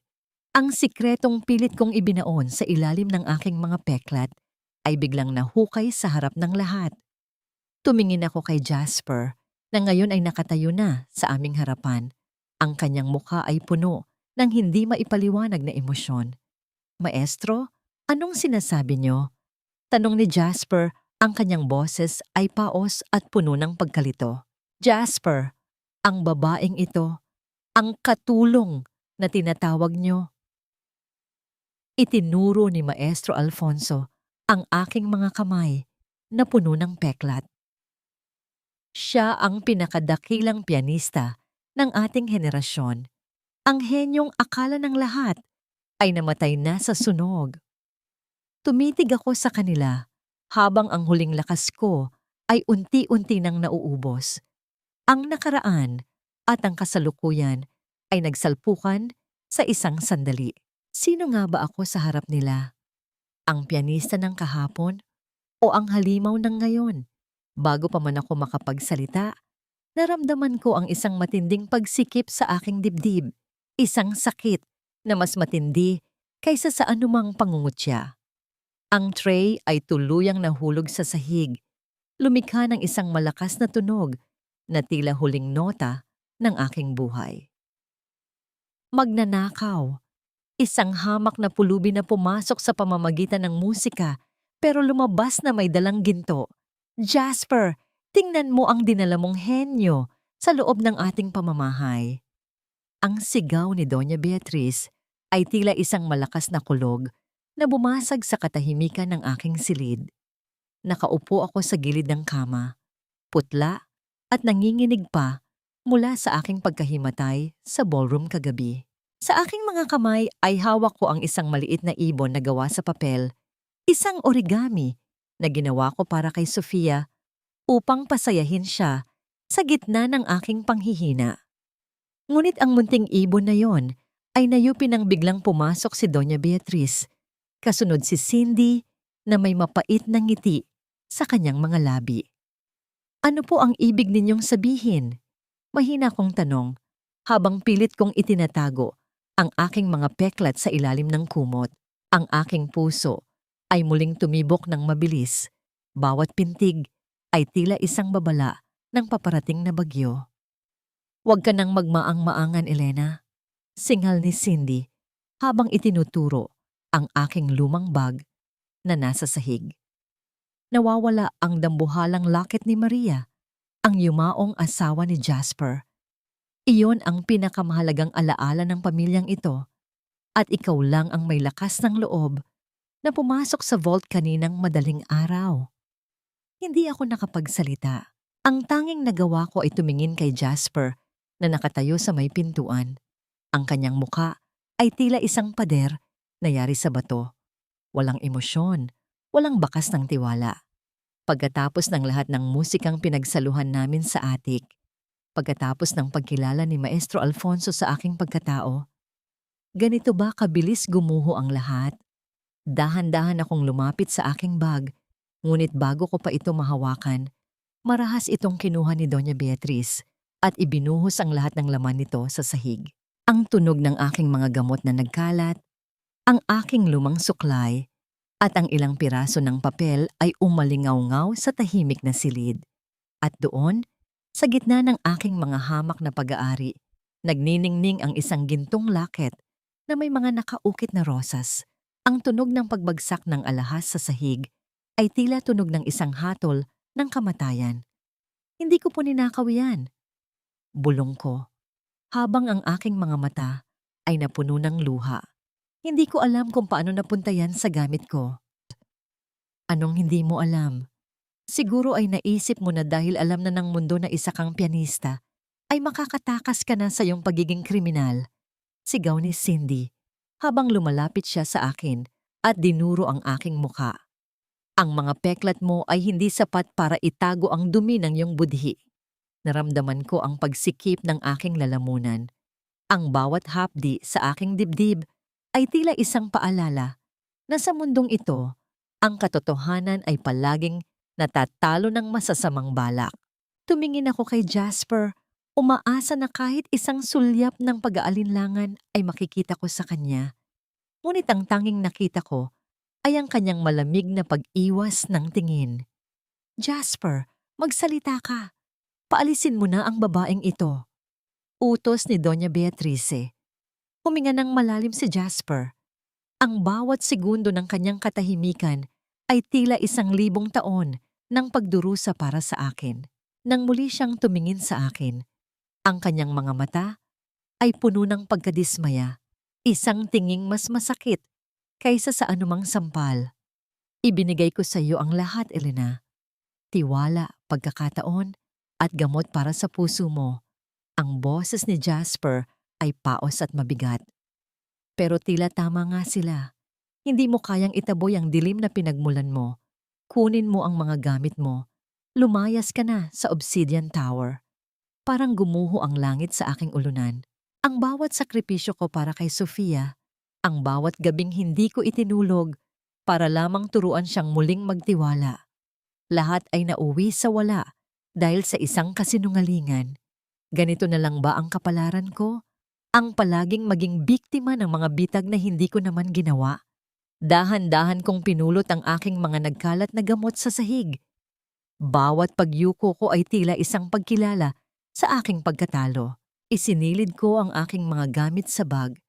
Speaker 1: Ang sikretong pilit kong ibinaon sa ilalim ng aking mga peklat ay biglang nahukay sa harap ng lahat. Tumingin ako kay Jasper na ngayon ay nakatayo na sa aming harapan. Ang kanyang mukha ay puno ng hindi maipaliwanag na emosyon. Maestro, anong sinasabi niyo? Tanong ni Jasper, ang kanyang boses ay paos at puno ng pagkalito. Jasper, ang babaeng ito, ang katulong na tinatawag niyo. Itinuro ni Maestro Alfonso ang aking mga kamay na puno ng peklat. Siya ang pinakadakilang pianista ng ating henerasyon. Ang henyong akala ng lahat ay namatay na sa sunog. Tumitig ako sa kanila habang ang huling lakas ko ay unti-unti nang nauubos. Ang nakaraan at ang kasalukuyan ay nagsalpukan sa isang sandali. Sino nga ba ako sa harap nila? Ang pianista ng kahapon o ang halimaw ng ngayon? Bago pa man ako makapagsalita, naramdaman ko ang isang matinding pagsikip sa aking dibdib, isang sakit na mas matindi kaysa sa anumang pangungutya. Ang tray ay tuluyang nahulog sa sahig, lumikha ng isang malakas na tunog na tila huling nota ng aking buhay. Magnanakaw, isang hamak na pulubi na pumasok sa pamamagitan ng musika pero lumabas na may dalang ginto. Jasper, tingnan mo ang dinala mong henyo sa loob ng ating pamamahay. Ang sigaw ni Doña Beatriz ay tila isang malakas na kulog na bumasag sa katahimikan ng aking silid. Nakaupo ako sa gilid ng kama, putla at nanginginig pa mula sa aking pagkahimatay sa ballroom kagabi. Sa aking mga kamay ay hawak ko ang isang maliit na ibon na gawa sa papel, isang origami na ginawa ko para kay Sofia upang pasayahin siya sa gitna ng aking panghihina. Ngunit ang munting ibon na yon ay nayupi nang biglang pumasok si Doña Beatriz, kasunod si Cindy na may mapait na ngiti sa kanyang mga labi. Ano po ang ibig ninyong sabihin? Mahina kong tanong habang pilit kong itinatago ang aking mga peklat sa ilalim ng kumot. Ang aking puso ay muling tumibok ng mabilis. Bawat pintig ay tila isang babala ng paparating na bagyo. Huwag ka nang magmaang-maangan, Elena. Singhal ni Cindy habang itinuturo ang aking lumang bag na nasa sahig. Nawawala ang dambuhalang locket ni Maria, ang yumaong asawa ni Jasper. Iyon ang pinakamahalagang alaala ng pamilyang ito at ikaw lang ang may lakas ng loob na pumasok sa vault kaninang madaling araw. Hindi ako nakapagsalita. Ang tanging nagawa ko ay tumingin kay Jasper na nakatayo sa may pintuan. Ang kanyang muka ay tila isang pader na yari sa bato. Walang emosyon, walang bakas ng tiwala. Pagkatapos ng lahat ng musikang pinagsaluhan namin sa atik, pagkatapos ng pagkilala ni Maestro Alfonso sa aking pagkatao, ganito ba kabilis gumuho ang lahat? Dahan-dahan akong lumapit sa aking bag, ngunit bago ko pa ito mahawakan, marahas itong kinuha ni Doña Beatriz at ibinuhos ang lahat ng laman nito sa sahig. Ang tunog ng aking mga gamot na nagkalat, ang aking lumang suklay, at ang ilang piraso ng papel ay umalingaw-ngaw sa tahimik na silid. At doon, sa gitna ng aking mga hamak na pag-aari, nagniningning ang isang gintong locket na may mga nakaukit na rosas. Ang tunog ng pagbagsak ng alahas sa sahig ay tila tunog ng isang hatol ng kamatayan. Hindi ko po ninakaw yan. Bulong ko, habang ang aking mga mata ay napuno ng luha. Hindi ko alam kung paano napunta yan sa gamit ko. Anong hindi mo alam? Siguro ay naisip mo na dahil alam na ng mundo na isa kang pianista, ay makakatakas ka na sa iyong pagiging kriminal. Sigaw ni Cindy habang lumalapit siya sa akin at dinuro ang aking muka. Ang mga peklat mo ay hindi sapat para itago ang dumi ng iyong budhi. Naramdaman ko ang pagsikip ng aking lalamunan. Ang bawat hapdi sa aking dibdib ay tila isang paalala na sa mundong ito, ang katotohanan ay palaging natatalo ng masasamang balak. Tumingin ako kay Jasper, umaasa na kahit isang sulyap ng pag-aalinlangan ay makikita ko sa kanya. Ngunit ang tanging nakita ko ay ang kanyang malamig na pag-iwas ng tingin. Jasper, magsalita ka. Paalisin mo na ang babaeng ito. Utos ni Doña Beatrice. Huminga ng malalim si Jasper. Ang bawat segundo ng kanyang katahimikan ay tila 1,000 taon ng pagdurusa para sa akin. Nang muli siyang tumingin sa akin, ang kanyang mga mata ay puno ng pagkadismaya. Isang tinging mas masakit kaysa sa anumang sampal. Ibinigay ko sa iyo ang lahat, Elena. Tiwala, pagkakataon, at gamot para sa puso mo. Ang boses ni Jasper ay paos at mabigat. Pero tila tama nga sila. Hindi mo kayang itaboy ang dilim na pinagmulan mo. Kunin mo ang mga gamit mo. Lumayas ka na sa Obsidian Tower. Parang gumuho ang langit sa aking ulunan. Ang bawat sakripisyo ko para kay Sofia, ang bawat gabing hindi ko itinulog para lamang turuan siyang muling magtiwala. Lahat ay nauwi sa wala dahil sa isang kasinungalingan. Ganito na lang ba ang kapalaran ko? Ang palaging maging biktima ng mga bitag na hindi ko naman ginawa. Dahan-dahan kong pinulot ang aking mga nagkalat na gamot sa sahig. Bawat pagyuko ko ay tila isang pagkilala sa aking pagkatalo. Isinilid ko ang aking mga gamit sa bag,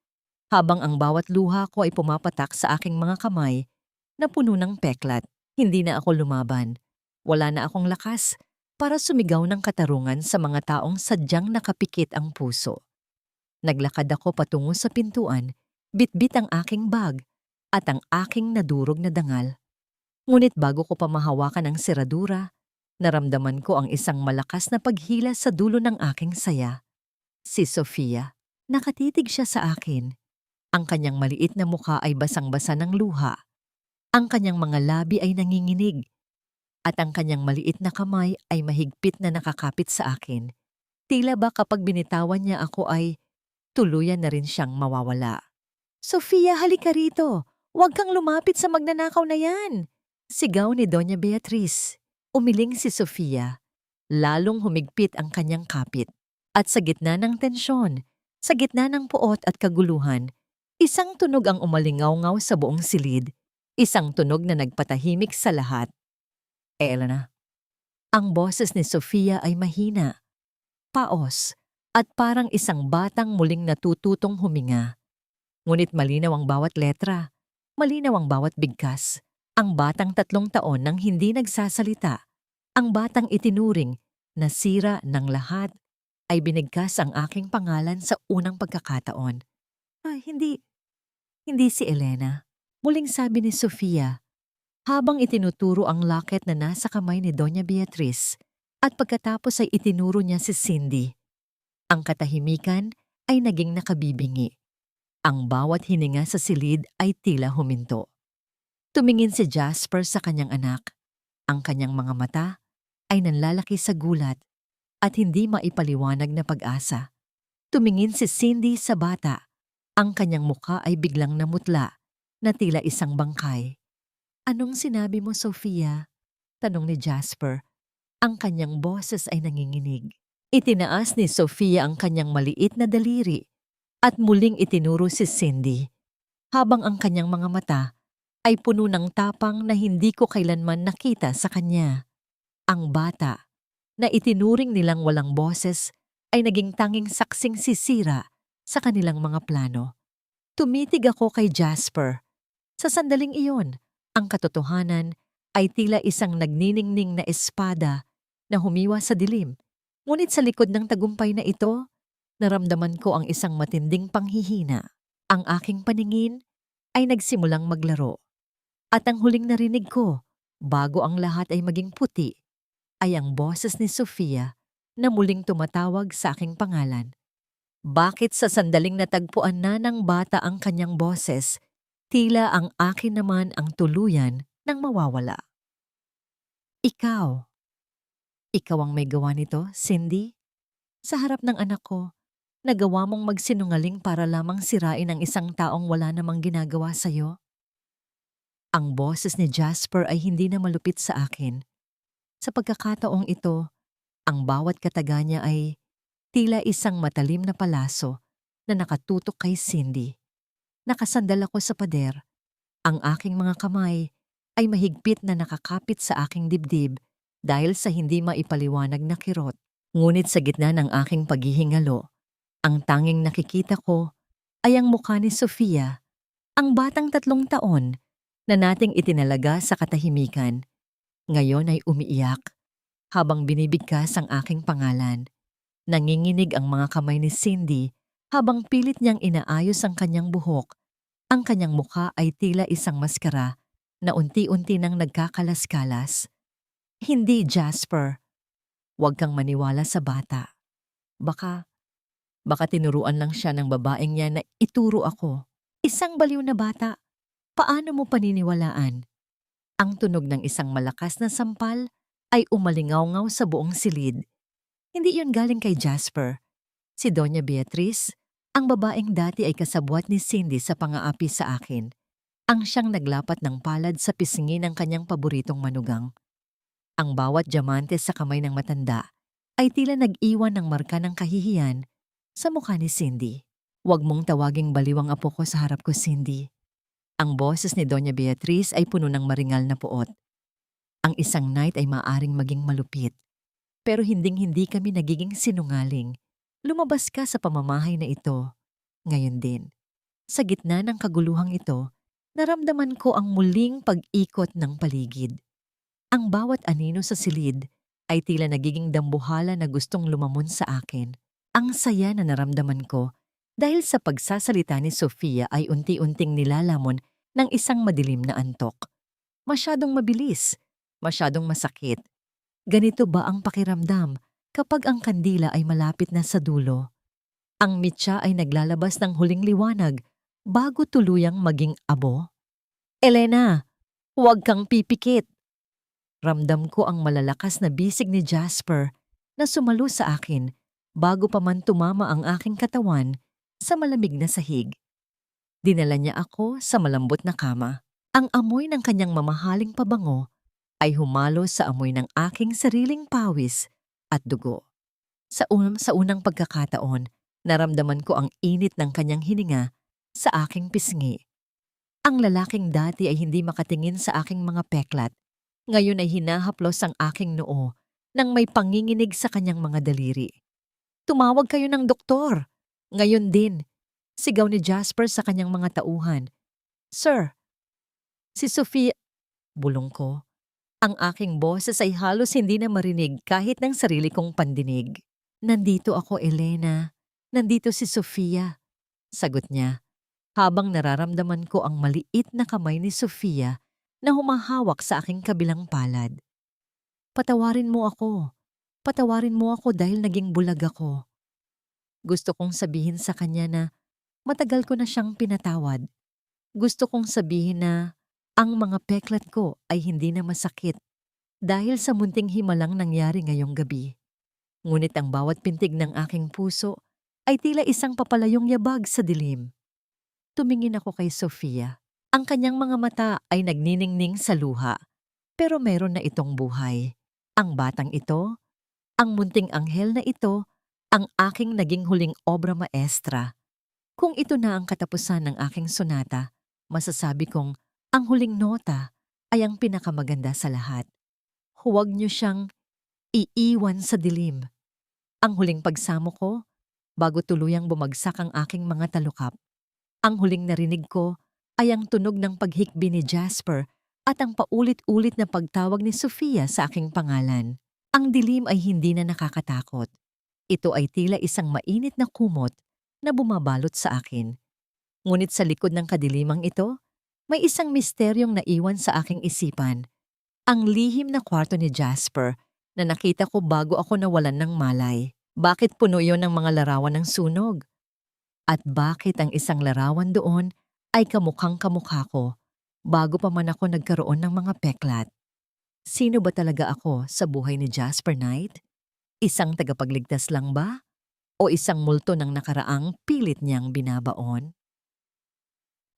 Speaker 1: habang ang bawat luha ko ay pumapatak sa aking mga kamay na puno ng peklat. Hindi na ako lumaban. Wala na akong lakas para sumigaw ng katarungan sa mga taong sadyang nakapikit ang puso. Naglakad ako patungo sa pintuan, bitbit ang aking bag at ang aking nadurog na dangal. Ngunit bago ko pa mahawakan ang seradura, naramdaman ko ang isang malakas na paghila sa dulo ng aking saya. Si Sofia. Nakatitig siya sa akin. Ang kanyang maliit na mukha ay basang-basa ng luha. Ang kanyang mga labi ay nanginginig. At ang kanyang maliit na kamay ay mahigpit na nakakapit sa akin. Tila ba kapag binitawan niya ako ay tuluyan na rin siyang mawawala. Sofia, halika rito. Huwag kang lumapit sa magnanakaw na yan. Sigaw ni Doña Beatriz. Umiling si Sofia. Lalong humigpit ang kanyang kapit. At sa gitna ng tensyon, sa gitna ng puot at kaguluhan, isang tunog ang umalingaw-ngaw sa buong silid. Isang tunog na nagpatahimik sa lahat. Elena. Ang boses ni Sofia ay mahina, paos, at parang isang batang muling natututong huminga. Ngunit malinaw ang bawat letra, malinaw ang bawat bigkas. Ang batang 3 taon nang hindi nagsasalita, ang batang itinuring na sira ng lahat, ay binigkas ang aking pangalan sa unang pagkakataon. Hindi si Elena. Muling sabi ni Sofia, habang itinuturo ang locket na nasa kamay ni Doña Beatriz, at pagkatapos ay itinuro niya si Cindy. Ang katahimikan ay naging nakabibingi. Ang bawat hininga sa silid ay tila huminto. Tumingin si Jasper sa kanyang anak. Ang kanyang mga mata ay nanlalaki sa gulat at hindi maipaliwanag na pag-asa. Tumingin si Cindy sa bata. Ang kanyang mukha ay biglang namutla na tila isang bangkay. Anong sinabi mo, Sofia? Tanong ni Jasper. Ang kanyang boses ay nanginginig. Itinaas ni Sofia ang kanyang maliit na daliri at muling itinuro si Cindy, habang ang kanyang mga mata ay puno ng tapang na hindi ko kailanman nakita sa kanya. Ang bata, na itinuring nilang walang boses, ay naging tanging saksing sisira sa kanilang mga plano. Tumitig ako kay Jasper. Sa sandaling iyon, ang katotohanan ay tila isang nagniningning na espada na humiwa sa dilim. Ngunit sa likod ng tagumpay na ito, naramdaman ko ang isang matinding panghihina. Ang aking paningin ay nagsimulang maglaro. At ang huling narinig ko, bago ang lahat ay maging puti, ay ang boses ni Sofia na muling tumatawag sa aking pangalan. Bakit sa sandaling natagpuan na ng bata ang kanyang boses, tila ang akin naman ang tuluyan ng mawawala? Ikaw ang may gawa nito, Cindy? Sa harap ng anak ko, Nagawa mong magsinungaling para lamang sirain ang isang taong wala namang ginagawa sa'yo? Ang boses ni Jasper ay hindi na malupit sa akin. Sa pagkakataong ito, ang bawat kataga niya ay tila isang matalim na palaso na nakatutok kay Cindy. Nakasandal ako sa pader. Ang aking mga kamay ay mahigpit na nakakapit sa aking dibdib dahil sa hindi maipaliwanag na kirot. Ngunit sa gitna ng aking paghihingalo, ang tanging nakikita ko ay ang mukha ni Sofia, ang batang 3 taon na nating itinalaga sa katahimikan. Ngayon ay umiiyak habang binibigkas ang aking pangalan. Nanginginig ang mga kamay ni Cindy habang pilit niyang inaayos ang kanyang buhok. Ang kanyang mukha ay tila isang maskara na unti-unti nang nagkakalas-kalas. Hindi, Jasper. Huwag kang maniwala sa bata. Baka tinuruan lang siya ng babaeng niya na ituro ako. Isang baliw na bata. Paano mo paniniwalaan? Ang tunog ng isang malakas na sampal ay umalingaw-ngaw sa buong silid. Hindi yun galing kay Jasper. Si Doña Beatriz, ang babaeng dati ay kasabwat ni Cindy sa pang-aapi sa akin. Ang siyang naglapat ng palad sa pisngi ng kanyang paboritong manugang. Ang bawat diamante sa kamay ng matanda ay tila nag-iwan ng marka ng kahihiyan sa mukha ni Cindy. Huwag mong tawaging baliw ang apo ko sa harap ko, Cindy. Ang boses ni Doña Beatriz ay puno ng maringal na puot. Ang isang night ay maaring maging malupit. Pero hinding-hindi kami nagiging sinungaling. Lumabas ka sa pamamahay na ito. Ngayon din, sa gitna ng kaguluhang ito, naramdaman ko ang muling pag-ikot ng paligid. Ang bawat anino sa silid ay tila nagiging dambuhala na gustong lumamon sa akin. Ang saya na naramdaman ko dahil sa pagsasalita ni Sofia ay unti-unting nilalamon ng isang madilim na antok. Masyadong mabilis, masyadong masakit. Ganito ba ang pakiramdam kapag ang kandila ay malapit na sa dulo? Ang mitya ay naglalabas ng huling liwanag bago tuluyang maging abo. Elena, huwag kang pipikit. Ramdam ko ang malalakas na bisig ni Jasper na sumalo sa akin bago pa man tumama ang aking katawan sa malamig na sahig. Dinala niya ako sa malambot na kama. Ang amoy ng kanyang mamahaling pabango ay humalo sa amoy ng aking sariling pawis at dugo. Sa unang pagkakataon, naramdaman ko ang init ng kanyang hininga sa aking pisngi. Ang lalaking dati ay hindi makatingin sa aking mga peklat. Ngayon ay hinahaplos ang aking noo nang may panginginig sa kanyang mga daliri. Tumawag kayo ng doktor. Ngayon din, sigaw ni Jasper sa kanyang mga tauhan. Sir, si Sofia, bulong ko. Ang aking boses ay halos hindi na marinig kahit ng sarili kong pandinig. Nandito ako, Elena. Nandito si Sofia. Sagot niya, habang nararamdaman ko ang maliit na kamay ni Sofia na humahawak sa aking kabilang palad. Patawarin mo ako. Patawarin mo ako dahil naging bulag ako. Gusto kong sabihin sa kanya na matagal ko na siyang pinatawad. Gusto kong sabihin na ang mga peklat ko ay hindi na masakit dahil sa munting himalang nangyari ngayong gabi. Ngunit ang bawat pintig ng aking puso ay tila isang papalayong yabag sa dilim. Tumingin ako kay Sofia. Ang kanyang mga mata ay nagniningning sa luha, pero meron na itong buhay. Ang batang ito, ang munting anghel na ito, ang aking naging huling obra maestra. Kung ito na ang katapusan ng aking sonata, masasabi kong ang huling nota ay ang pinakamaganda sa lahat. Huwag niyo siyang iiwan sa dilim. Ang huling pagsamo ko, bago tuluyang bumagsak ang aking mga talukap. Ang huling narinig ko ay ang tunog ng paghikbi ni Jasper at ang paulit-ulit na pagtawag ni Sofia sa aking pangalan. Ang dilim ay hindi na nakakatakot. Ito ay tila isang mainit na kumot na bumabalot sa akin. Ngunit sa likod ng kadilimang ito, may isang misteryong naiwan sa aking isipan. Ang lihim na kwarto ni Jasper na nakita ko bago ako nawalan ng malay. Bakit puno yon ng mga larawan ng sunog? At bakit ang isang larawan doon ay kamukhang-kamukha ko bago pa man ako nagkaroon ng mga peklat? Sino ba talaga ako sa buhay ni Jasper Knight? Isang tagapagligtas lang ba? o isang multo ng nakaraang pilit niyang binabaon?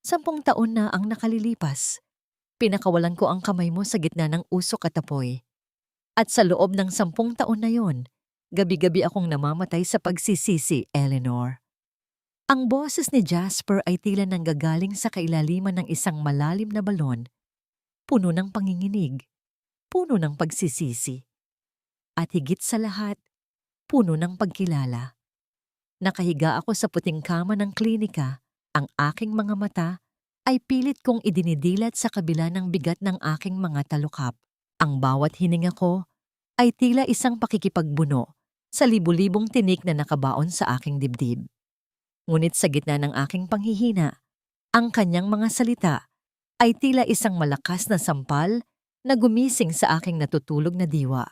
Speaker 1: 10 taon na ang nakalilipas. Pinakawalan ko ang kamay mo sa gitna ng usok at apoy. At sa loob ng 10 taon na yon, gabi-gabi akong namamatay sa pagsisisi, Eleanor. Ang boses ni Jasper ay tila nanggagaling sa kailaliman ng isang malalim na balon, puno ng panginginig, puno ng pagsisisi, at higit sa lahat, puno ng pagkilala. Nakahiga ako sa puting kama ng klinika, ang aking mga mata ay pilit kong idinidilat sa kabila ng bigat ng aking mga talukap. Ang bawat hininga ko ay tila isang pakikipagbuno sa libu-libong tinik na nakabaon sa aking dibdib. Ngunit sa gitna ng aking panghihina, ang kanyang mga salita ay tila isang malakas na sampal na gumising sa aking natutulog na diwa.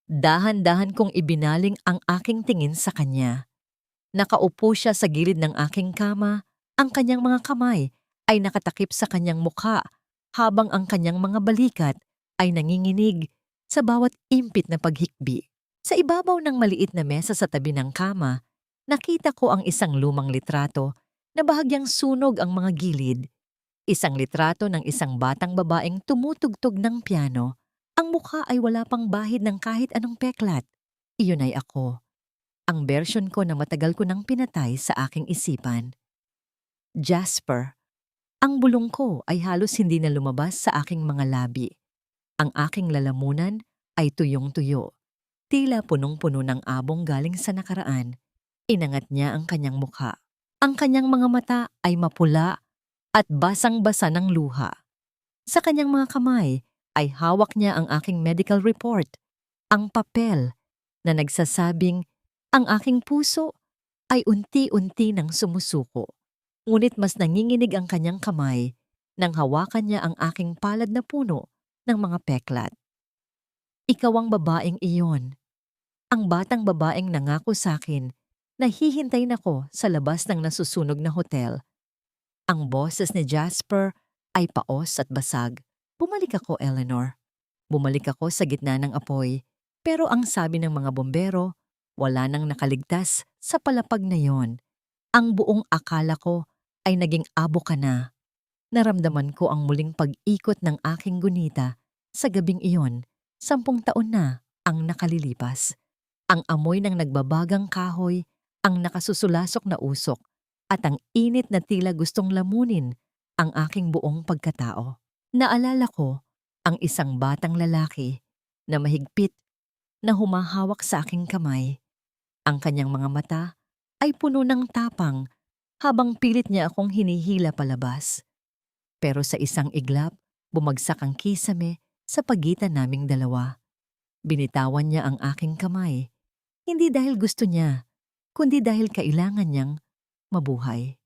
Speaker 1: Dahan-dahan kong ibinaling ang aking tingin sa kanya. Nakaupo siya sa gilid ng aking kama, ang kanyang mga kamay ay nakatakip sa kanyang mukha habang ang kanyang mga balikat ay nanginginig sa bawat impit na paghikbi. Sa ibabaw ng maliit na mesa sa tabi ng kama, nakita ko ang isang lumang litrato na bahagyang sunog ang mga gilid. Isang litrato ng isang batang babaeng tumutugtog ng piano. Ang mukha ay wala pang bahid ng kahit anong peklat. Iyon ay ako. Ang bersyon ko na matagal ko nang pinatay sa aking isipan. Jasper. Ang bulong ko ay halos hindi na lumabas sa aking mga labi. Ang aking lalamunan ay tuyong-tuyo. Tila punong-puno ng abong galing sa nakaraan. Inangat niya ang kanyang mukha. Ang kanyang mga mata ay mapula at basang-basa ng luha. Sa kanyang mga kamay ay hawak niya ang aking medical report, ang papel na nagsasabing ang aking puso ay unti-unti nang sumusuko. Ngunit mas nanginginig ang kanyang kamay nang hawakan niya ang aking palad na puno ng mga peklat. Ikaw ang babaeng iyon. Ang batang babaeng nangako sa akin na hihintayin ako sa labas ng nasusunog na hotel. Ang boses ni Jasper ay paos at basag. Bumalik ako, Eleanor. Bumalik ako sa gitna ng apoy. Pero ang sabi ng mga bombero, wala nang nakaligtas sa palapag na yon. Ang buong akala ko ay naging abo ka na. Naramdaman ko ang muling pag-ikot ng aking gunita sa gabing iyon. 10 taon na ang nakalilipas. Ang amoy ng nagbabagang kahoy, ang nakasusulasok na usok, at ang init na tila gustong lamunin ang aking buong pagkatao. Naalala ko ang isang batang lalaki na mahigpit na humahawak sa aking kamay. Ang kanyang mga mata ay puno ng tapang habang pilit niya akong hinihila palabas. Pero sa isang iglap, bumagsak ang kisame sa pagitan naming dalawa. Binitawan niya ang aking kamay, hindi dahil gusto niya, kundi dahil kailangan niyang mabuhay.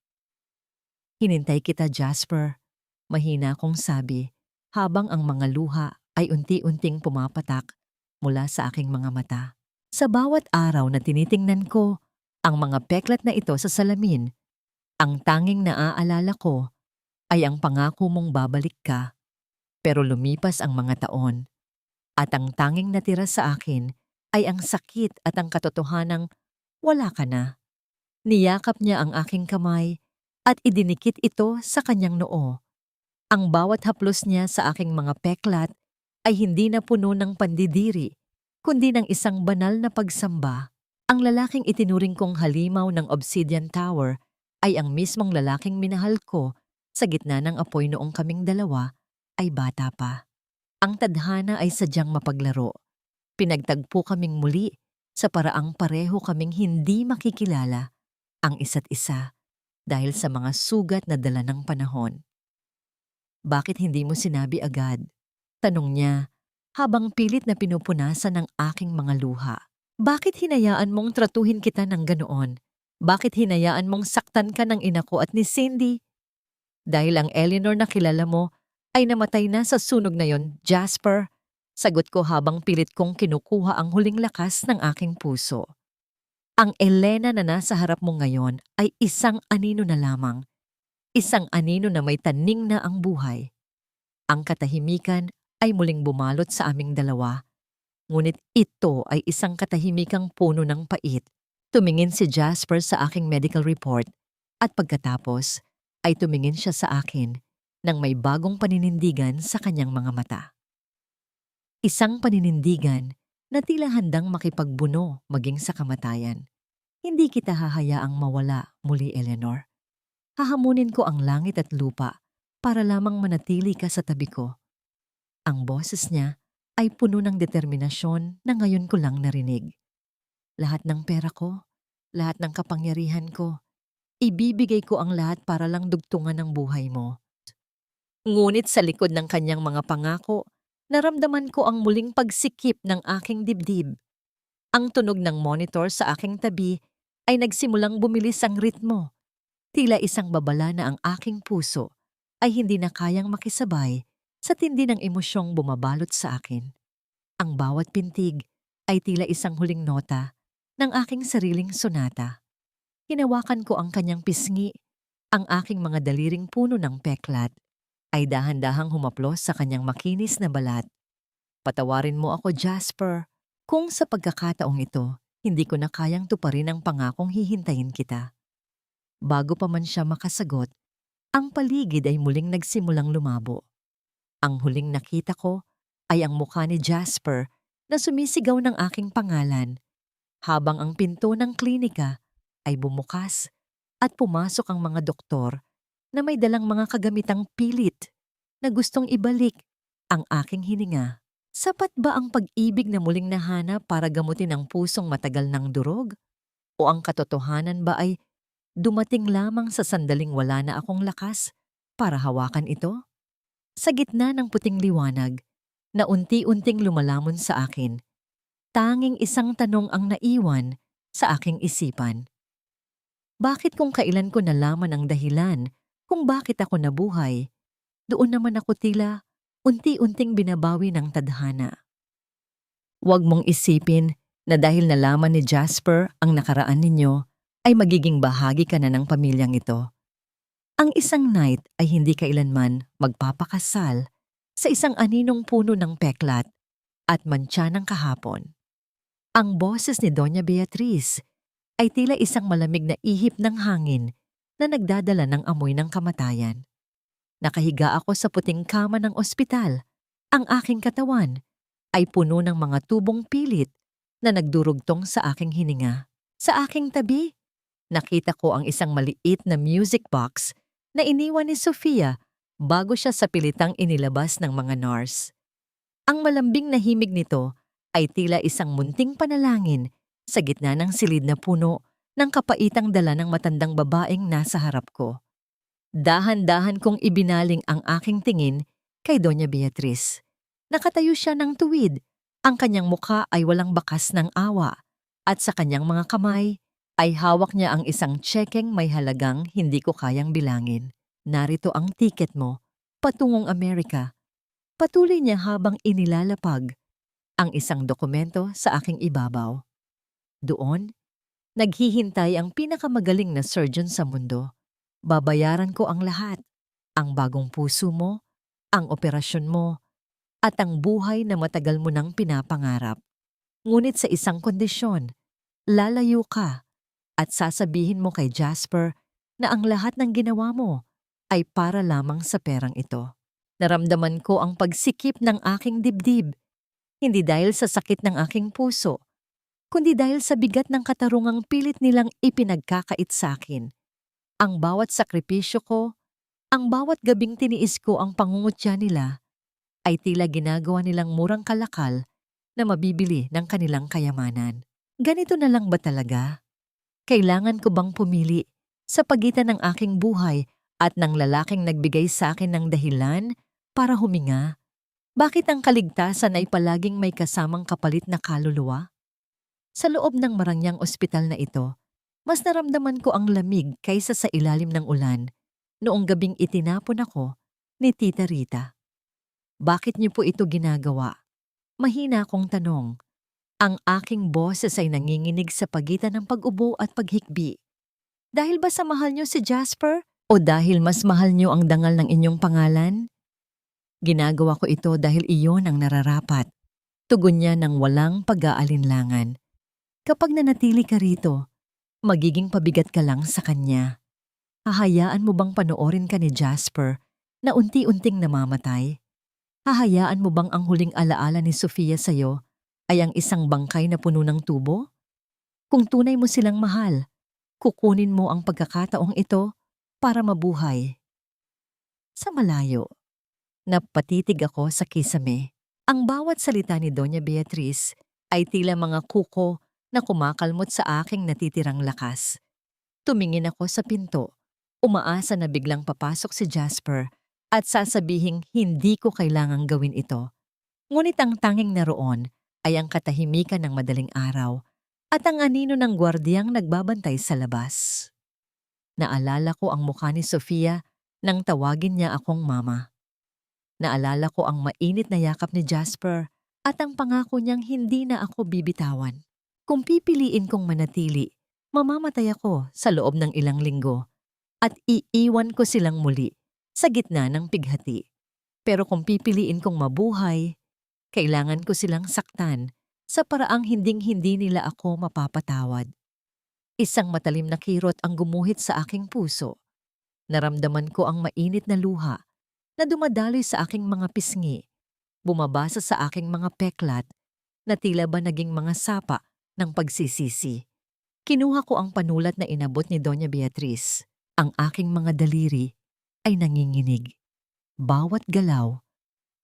Speaker 1: Hinintay kita, Jasper, mahina kong sabi habang ang mga luha ay unti-unting pumapatak mula sa aking mga mata. Sa bawat araw na tinitingnan ko ang mga peklat na ito sa salamin, ang tanging naaalala ko ay ang pangako mong babalik ka. Pero lumipas ang mga taon at ang tanging natira sa akin ay ang sakit at ang katotohanang wala ka na. Niyakap niya ang aking kamay at idinikit ito sa kanyang noo. Ang bawat haplos niya sa aking mga peklat ay hindi na puno ng pandidiri, kundi ng isang banal na pagsamba. Ang lalaking itinuring kong halimaw ng Obsidian Tower ay ang mismong lalaking minahal ko sa gitna ng apoy noong kaming dalawa ay bata pa. Ang tadhana ay sadyang mapaglaro. Pinagtagpo kaming muli sa paraang pareho kaming hindi makikilala ang isa't isa dahil sa mga sugat na dala ng panahon. Bakit hindi mo sinabi agad? Tanong niya habang pilit na pinupunasan ng aking mga luha. Bakit hinayaan mong tratuhin kita ng ganoon? Bakit hinayaan mong saktan ka ng ina ko at ni Cindy? Dahil ang Eleanor na kilala mo ay namatay na sa sunog na yon, Jasper. Sagot ko habang pilit kong kinukuha ang huling lakas ng aking puso. Ang Elena na nasa harap mo ngayon ay isang anino na lamang. Isang anino na may taning na ang buhay. Ang katahimikan ay muling bumalot sa aming dalawa. Ngunit ito ay isang katahimikang puno ng pait. Tumingin si Jasper sa aking medical report at pagkatapos ay tumingin siya sa akin nang may bagong paninindigan sa kanyang mga mata. Isang paninindigan na tila handang makipagbuno maging sa kamatayan. Hindi kita hahayaang mawala muli, Eleanor. Hahamunin ko ang langit at lupa para lamang manatili ka sa tabi ko. Ang boses niya ay puno ng determinasyon na ngayon ko lang narinig. Lahat ng pera ko, lahat ng kapangyarihan ko, ibibigay ko ang lahat para lang dugtungan ang buhay mo. Ngunit sa likod ng kanyang mga pangako, naramdaman ko ang muling pagsikip ng aking dibdib. Ang tunog ng monitor sa aking tabi ay nagsimulang bumilis ang ritmo. Tila isang babala na ang aking puso ay hindi na kayang makisabay sa tindi ng emosyong bumabalot sa akin. Ang bawat pintig ay tila isang huling nota ng aking sariling sonata. Hinawakan ko ang kanyang pisngi, ang aking mga daliring puno ng peklat ay dahan-dahang humaplos sa kanyang makinis na balat. Patawarin mo ako, Jasper, kung sa pagkakataong ito, hindi ko na kayang tuparin ang pangakong hihintayin kita. Bago pa man siya makasagot, ang paligid ay muling nagsimulang lumabo. Ang huling nakita ko ay ang mukha ni Jasper na sumisigaw ng aking pangalan, habang ang pinto ng klinika ay bumukas at pumasok ang mga doktor na may dalang mga kagamitang pilit na gustong ibalik ang aking hininga. Sapat ba ang pag-ibig na muling nahanap para gamutin ang pusong matagal ng durog? O ang katotohanan ba ay dumating lamang sa sandaling wala na akong lakas para hawakan ito? Sa gitna ng puting liwanag na unti-unting lumalamon sa akin, tanging isang tanong ang naiwan sa aking isipan. Bakit kung kailan ko nalaman ang dahilan kung bakit ako nabuhay, doon naman ako tila unti-unting binabawi ng tadhana? Huwag mong isipin na dahil nalaman ni Jasper ang nakaraan ninyo, ay magiging bahagi ka na ng pamilyang ito. Ang isang knight ay hindi kailanman magpapakasal sa isang aninong puno ng peklat at mantsa ng kahapon. Ang boses ni Doña Beatriz ay tila isang malamig na ihip ng hangin na nagdadala ng amoy ng kamatayan. Nakahiga ako sa puting kama ng ospital. Ang aking katawan ay puno ng mga tubong pilit na nagdurugtong sa aking hininga. Sa aking tabi, nakita ko ang isang maliit na music box na iniwan ni Sofia bago siya sa pilitang inilabas ng mga nurse. Ang malambing na himig nito ay tila isang munting panalangin sa gitna ng silid na puno ng kapaitang dala ng matandang babaeng nasa harap ko. Dahan-dahan kong ibinaling ang aking tingin kay Doña Beatriz. Nakatayo siya ng tuwid. Ang kanyang mukha ay walang bakas ng awa at sa kanyang mga kamay ay hawak niya ang isang tsekeng may halagang hindi ko kayang bilangin. Narito ang tiket mo, patungong Amerika. Patuloy niya habang inilalapag ang isang dokumento sa aking ibabaw. Doon, naghihintay ang pinakamagaling na surgeon sa mundo. Babayaran ko ang lahat, ang bagong puso mo, ang operasyon mo, at ang buhay na matagal mo nang pinapangarap. Ngunit sa isang kondisyon, lalayo ka at sasabihin mo kay Jasper na ang lahat ng ginawa mo ay para lamang sa perang ito. Naramdaman ko ang pagsikip ng aking dibdib, hindi dahil sa sakit ng aking puso, kundi dahil sa bigat ng katarungang pilit nilang ipinagkakait sa akin. Ang bawat sakripisyo ko, ang bawat gabing tiniis ko ang pangungutya nila, ay tila ginagawa nilang murang kalakal na mabibili ng kanilang kayamanan. Ganito na lang ba talaga? Kailangan ko bang pumili sa pagitan ng aking buhay at ng lalaking nagbigay sa akin ng dahilan para huminga? Bakit ang kaligtasan ay palaging may kasamang kapalit na kaluluwa? Sa loob ng marangyang ospital na ito, mas naramdaman ko ang lamig kaysa sa ilalim ng ulan noong gabing itinapon ako ni Tita Rita. Bakit niyo po ito ginagawa? Mahina akong tanong. Ang aking boses ay nanginginig sa pagitan ng pag-ubo at paghikbi. Dahil ba sa mahal niyo si Jasper? O dahil mas mahal niyo ang dangal ng inyong pangalan? Ginagawa ko ito dahil iyon ang nararapat. Tugon niya ng walang pag-aalinlangan. Kapag nanatili ka rito, Magiging pabigat ka lang sa kanya. Hahayaan mo bang panoorin ka ni Jasper na unti-unting namamatay? Hahayaan mo bang ang huling alaala ni Sofia sa'yo ay ang isang bangkay na puno ng tubo? Kung tunay mo silang mahal, kukunin mo ang pagkakataong ito para mabuhay. Sa malayo, napatitig ako sa kisame. Ang bawat salita ni Doña Beatriz ay tila mga kuko na kumakalmot sa aking natitirang lakas. Tumingin ako sa pinto, umaasa na biglang papasok si Jasper at sasabihing hindi ko kailangang gawin ito. Ngunit ang tanging naroon ay ang katahimikan ng madaling araw at ang anino ng gwardiyang nagbabantay sa labas. Naalala ko ang mukha ni Sofia nang tawagin niya akong mama. Naalala ko ang mainit na yakap ni Jasper at ang pangako niyang hindi na ako bibitawan. Kung pipiliin kong manatili, mamamatay ako sa loob ng ilang linggo at iiwan ko silang muli sa gitna ng pighati. Pero kung pipiliin kong mabuhay, kailangan ko silang saktan sa paraang hinding-hindi nila ako mapapatawad. Isang matalim na kirot ang gumuhit sa aking puso. Naramdaman ko ang mainit na luha na dumadaloy sa aking mga pisngi, bumabasa sa aking mga peklat na tila ba naging mga sapa ng pagsisisi. Kinuha ko ang panulat na inabot ni Doña Beatriz. Ang aking mga daliri ay nanginginig. Bawat galaw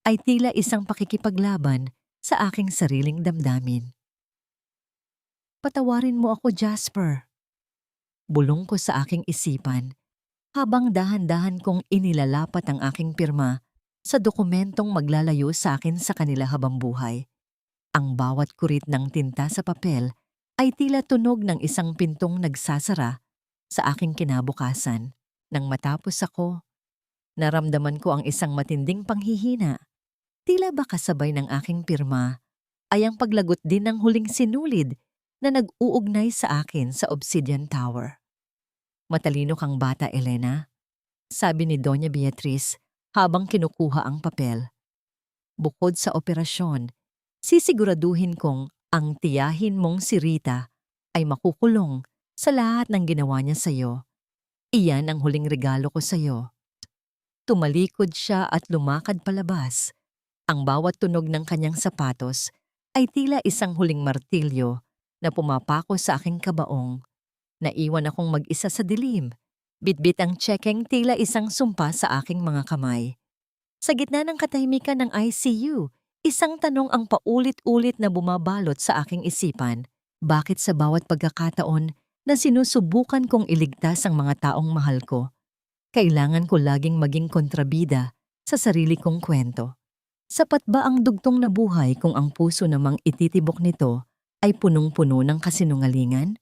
Speaker 1: ay tila isang pakikipaglaban sa aking sariling damdamin. Patawarin mo ako, Jasper. Bulong ko sa aking isipan habang dahan-dahan kong inilalapat ang aking pirma sa dokumentong maglalayo sa akin sa kanila habang buhay. Ang bawat kurit ng tinta sa papel ay tila tunog ng isang pintong nagsasara sa aking kinabukasan. Nang matapos ako, naramdaman ko ang isang matinding panghihina. Tila ba kasabay ng aking pirma ay ang paglagot din ng huling sinulid na nag-uugnay sa akin sa Obsidian Tower. Matalino kang bata, Elena, sabi ni Doña Beatriz habang kinukuha ang papel. Bukod sa operasyon, sisiguraduhin kong ang tiyahin mong si Rita ay makukulong sa lahat ng ginawa niya sa'yo. Iyan ang huling regalo ko sa'yo. Tumalikod siya at lumakad palabas. Ang bawat tunog ng kanyang sapatos ay tila isang huling martilyo na pumapako sa aking kabaong. Naiwan akong mag-isa sa dilim. Bitbit ang tsekeng tila isang sumpa sa aking mga kamay. Sa gitna ng katahimikan ng ICU, isang tanong ang paulit-ulit na bumabalot sa aking isipan. Bakit sa bawat pagkakataon na sinusubukan kong iligtas ang mga taong mahal ko, kailangan ko laging maging kontrabida sa sarili kong kwento? Sapat ba ang dugtong na buhay kung ang puso namang ititibok nito ay punong-puno ng kasinungalingan?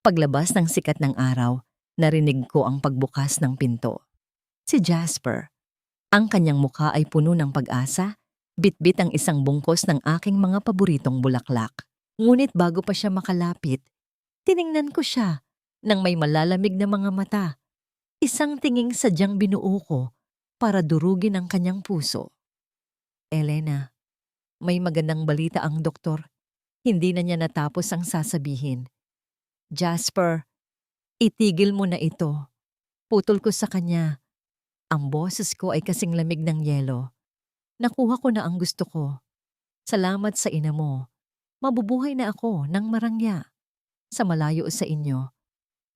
Speaker 1: Paglabas ng sikat ng araw, narinig ko ang pagbukas ng pinto. Si Jasper. Ang kanyang mukha ay puno ng pag-asa, bitbit ang isang bungkos ng aking mga paboritong bulaklak. Ngunit bago pa siya makalapit, tiningnan ko siya nang may malalamig na mga mata. Isang tinging sadyang binuo ko para durugin ang kanyang puso. Elena, may magandang balita ang doktor. Hindi na niya natapos ang sasabihin. Jasper, itigil mo na ito. Putol ko sa kanya. Ang boses ko ay kasing lamig ng yelo. Nakuha ko na ang gusto ko. Salamat sa ina mo. Mabubuhay na ako ng marangya. Sa malayo sa inyo.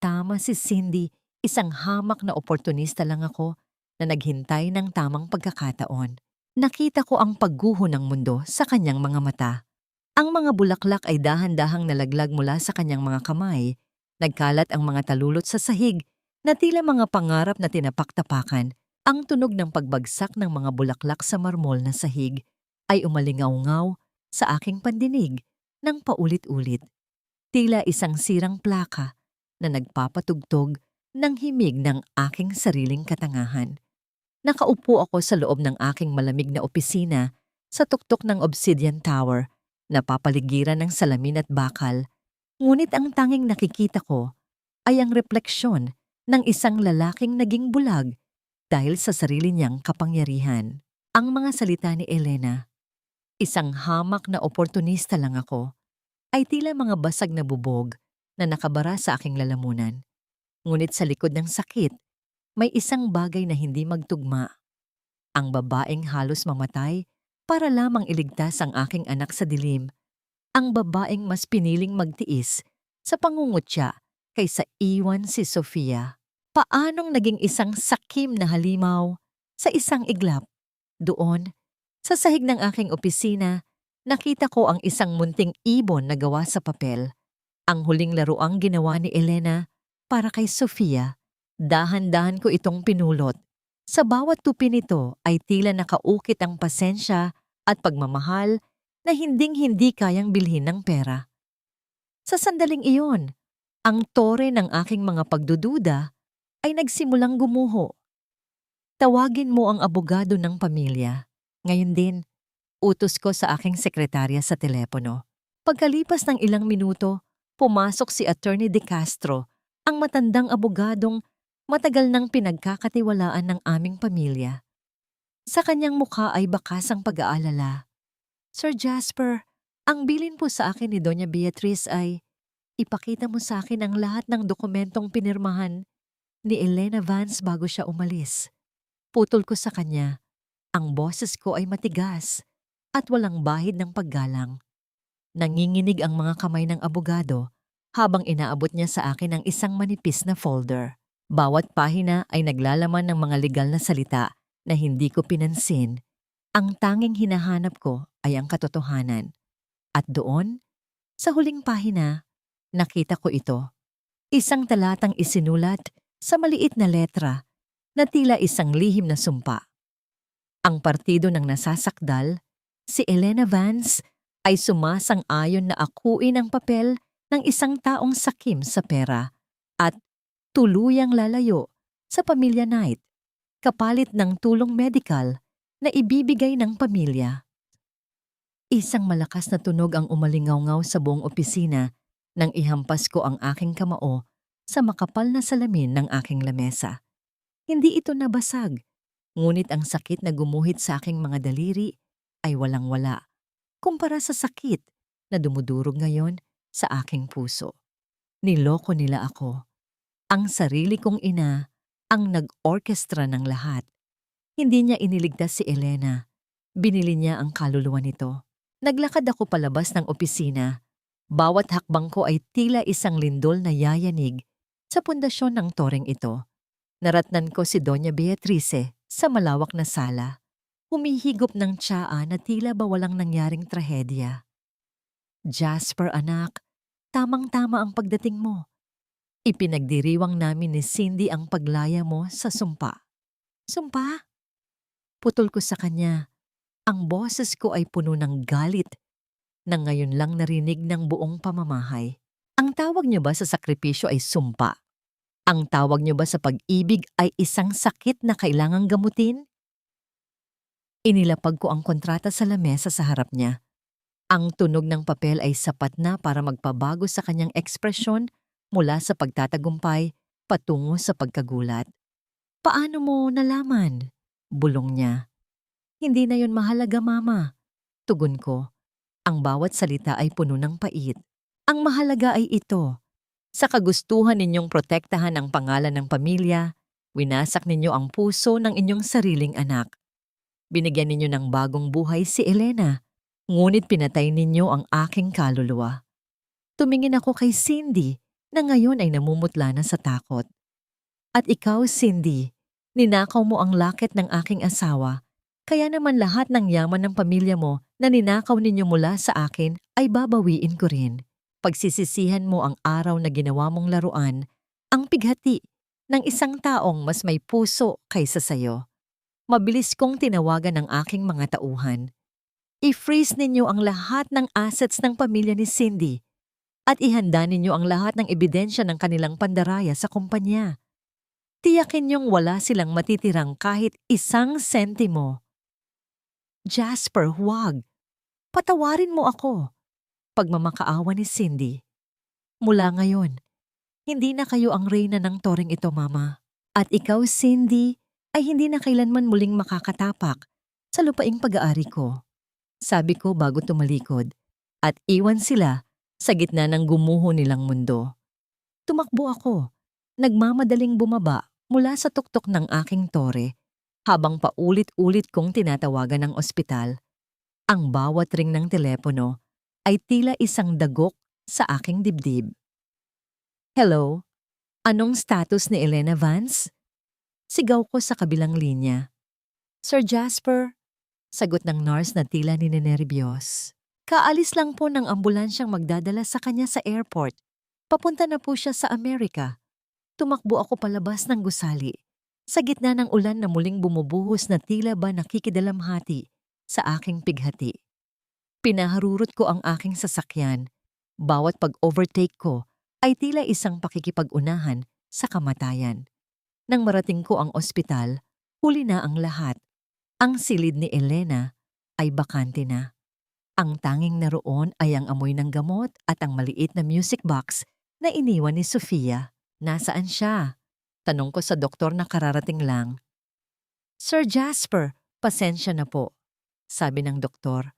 Speaker 1: Tama si Cindy, isang hamak na oportunista lang ako na naghintay ng tamang pagkakataon. Nakita ko ang pagguho ng mundo sa kanyang mga mata. Ang mga bulaklak ay dahan-dahang nalaglag mula sa kanyang mga kamay. Nagkalat ang mga talulot sa sahig na tila mga pangarap na tinapak-tapakan. Ang tunog ng pagbagsak ng mga bulaklak sa marmol na sahig ay umalingaw-ngaw sa aking pandinig ng paulit-ulit. Tila isang sirang plaka na nagpapatugtog ng himig ng aking sariling katangahan. Nakaupo ako sa loob ng aking malamig na opisina sa tuktok ng Obsidian Tower, napapaligiran ng salamin at bakal. Ngunit ang tanging nakikita ko ay ang refleksyon ng isang lalaking naging bulag dahil sa sarili niyang kapangyarihan. Ang mga salita ni Elena, isang hamak na oportunista lang ako, ay tila mga basag na bubog na nakabara sa aking lalamunan. Ngunit sa likod ng sakit, may isang bagay na hindi magtugma. Ang babaeng halos mamatay para lamang iligtas ang aking anak sa dilim. Ang babaeng mas piniling magtiis sa pangungutya kaysa iwan si Sofia. Paanong naging isang sakim na halimaw sa isang iglap? Doon, sa sahig ng aking opisina, nakita ko ang isang munting ibon na gawa sa papel. Ang huling laruang ginawa ni Elena para kay Sofia. Dahan-dahan ko itong pinulot. Sa bawat tupi nito ay tila nakaukit ang pasensya at pagmamahal na hinding-hindi kayang bilhin ng pera. Sa sandaling iyon, ang tore ng aking mga pagdududa ay nagsimulang gumuho. Tawagin mo ang abogado ng pamilya. Ngayon din, utos ko sa aking sekretarya sa telepono. Pagkalipas ng ilang minuto, pumasok si Attorney De Castro, ang matandang abogadong matagal nang pinagkakatiwalaan ng aming pamilya. Sa kanyang mukha ay bakas ang pag-aalala. Sir Jasper, ang bilin po sa akin ni Doña Beatriz ay ipakita mo sa akin ang lahat ng dokumentong pinirmahan ni Elena Vance bago siya umalis. Putol ko sa kanya. Ang boses ko ay matigas at walang bahid ng paggalang. Nanginginig ang mga kamay ng abogado habang inaabot niya sa akin ang isang manipis na folder. Bawat pahina ay naglalaman ng mga legal na salita na hindi ko pinansin. Ang tanging hinahanap ko ay ang katotohanan. At doon, sa huling pahina, nakita ko ito. Isang talatang isinulat sa maliit na letra na tila isang lihim na sumpa. Ang partido ng nasasakdal, si Elena Vance, ay sumasang-ayon na akuin ang papel ng isang taong sakim sa pera at tuluyang lalayo sa pamilya Knight kapalit ng tulong medikal na ibibigay ng pamilya. Isang malakas na tunog ang umalingaw-ngaw sa buong opisina nang ihampas ko ang aking kamao sa makapal na salamin ng aking lamesa. Hindi ito nabasag, ngunit ang sakit na gumuhit sa aking mga daliri ay walang-wala kumpara sa sakit na dumudurog ngayon sa aking puso. Niloko nila ako. Ang sarili kong ina ang nag-orkestra ng lahat. Hindi niya iniligtas si Elena. Binili niya ang kaluluwa nito. Naglakad ako palabas ng opisina. Bawat hakbang ko ay tila isang lindol na yayanig sa pundasyon ng toreng ito. Naratnan ko si Doña Beatrice sa malawak na sala. Humihigop ng tsaa na tila ba walang nangyaring trahedya. Jasper anak, tamang-tama ang pagdating mo. Ipinagdiriwang namin ni Cindy ang paglaya mo sa sumpa. Sumpa? Putol ko sa kanya. Ang boses ko ay puno ng galit na ngayon lang narinig ng buong pamamahay. Ang tawag niyo ba sa sakripisyo ay sumpa? Ang tawag niyo ba sa pag-ibig ay isang sakit na kailangang gamutin? Inilapag ko ang kontrata sa lamesa sa harap niya. Ang tunog ng papel ay sapat na para magpabago sa kanyang ekspresyon mula sa pagtatagumpay patungo sa pagkagulat. Paano mo nalaman? Bulong niya. Hindi na yon mahalaga, Mama. Tugon ko. Ang bawat salita ay puno ng pait. Ang mahalaga ay ito. Sa kagustuhan ninyong protektahan ang pangalan ng pamilya, winasak ninyo ang puso ng inyong sariling anak. Binigyan ninyo ng bagong buhay si Elena, ngunit pinatay ninyo ang aking kaluluwa. Tumingin ako kay Cindy na ngayon ay namumutla na sa takot. At ikaw, Cindy, ninakaw mo ang laket ng aking asawa, kaya naman lahat ng yaman ng pamilya mo na ninakaw ninyo mula sa akin ay babawiin ko rin. Pagsisisihan mo ang araw na ginawa mong laruan, ang pighati ng isang taong mas may puso kaysa sayo. Mabilis kong tinawagan ang aking mga tauhan. I-freeze ninyo ang lahat ng assets ng pamilya ni Cindy at ihanda ninyo ang lahat ng ebidensya ng kanilang pandaraya sa kumpanya. Tiyakin niyong wala silang matitirang kahit isang sentimo. Jasper, huwag. Patawarin mo ako. Pagmamakaawa ni Cindy. Mula ngayon, hindi na kayo ang reyna ng toreng ito, Mama. At ikaw, Cindy, ay hindi na kailanman muling makakatapak sa lupaing pag-aari ko. Sabi ko bago tumalikod at iwan sila sa gitna ng gumuho nilang mundo. Tumakbo ako, nagmamadaling bumaba mula sa tuktok ng aking tore habang paulit-ulit kong tinatawagan ng ospital. Ang bawat ring ng telepono ay tila isang dagok sa aking dibdib. Hello? Anong status ni Elena Vance? Sigaw ko sa kabilang linya. Sir Jasper, sagot ng nurse na tila ninenerbiyos. Kaalis lang po ng ambulansyang magdadala sa kanya sa airport. Papunta na po siya sa Amerika. Tumakbo ako palabas ng gusali. Sa gitna ng ulan na muling bumubuhos na tila ba nakikidalamhati sa aking pighati. Pinaharurot ko ang aking sasakyan. Bawat pag-overtake ko ay tila isang pakikipag-unahan sa kamatayan. Nang marating ko ang ospital, huli na ang lahat. Ang silid ni Elena ay bakante na. Ang tanging naroon ay ang amoy ng gamot at ang maliit na music box na iniwan ni Sofia. Nasaan siya? Tanong ko sa doktor na kararating lang. Sir Jasper, pasensya na po, sabi ng doktor.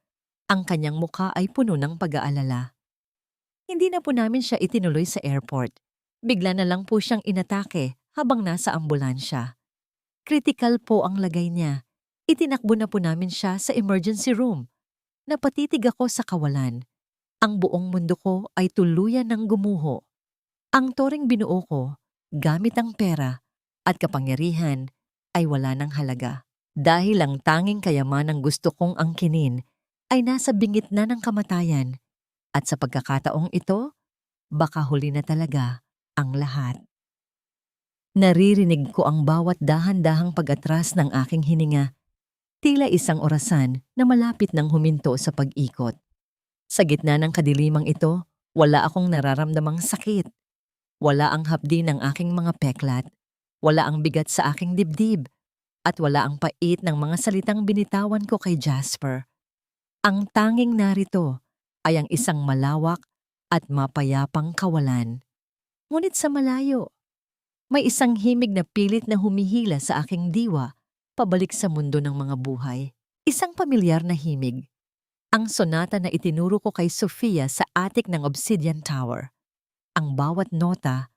Speaker 1: Ang kanyang mukha ay puno ng pag-aalala. Hindi na po namin siya itinuloy sa airport. Bigla na lang po siyang inatake habang nasa ambulansya. Critical po ang lagay niya. Itinakbo na po namin siya sa emergency room. Napatitig ako sa kawalan. Ang buong mundo ko ay tuluyan ng gumuho. Ang toring binuo ko, gamit ang pera at kapangyarihan, ay wala ng halaga. Dahil ang tanging kayamanang gusto kong angkinin ay nasa bingit na ng kamatayan. At sa pagkakataong ito, baka huli na talaga ang lahat. Naririnig ko ang bawat dahan-dahang pag-atras ng aking hininga. Tila isang orasan na malapit nang huminto sa pag-ikot. Sa gitna ng kadilimang ito, wala akong nararamdamang sakit. Wala ang hapdi ng aking mga peklat. Wala ang bigat sa aking dibdib. At wala ang pait ng mga salitang binitawan ko kay Jasper. Ang tanging narito ay ang isang malawak at mapayapang kawalan. Ngunit sa malayo, may isang himig na pilit na humihila sa aking diwa pabalik sa mundo ng mga buhay. Isang pamilyar na himig. Ang sonata na itinuro ko kay Sofia sa attic ng Obsidian Tower. Ang bawat nota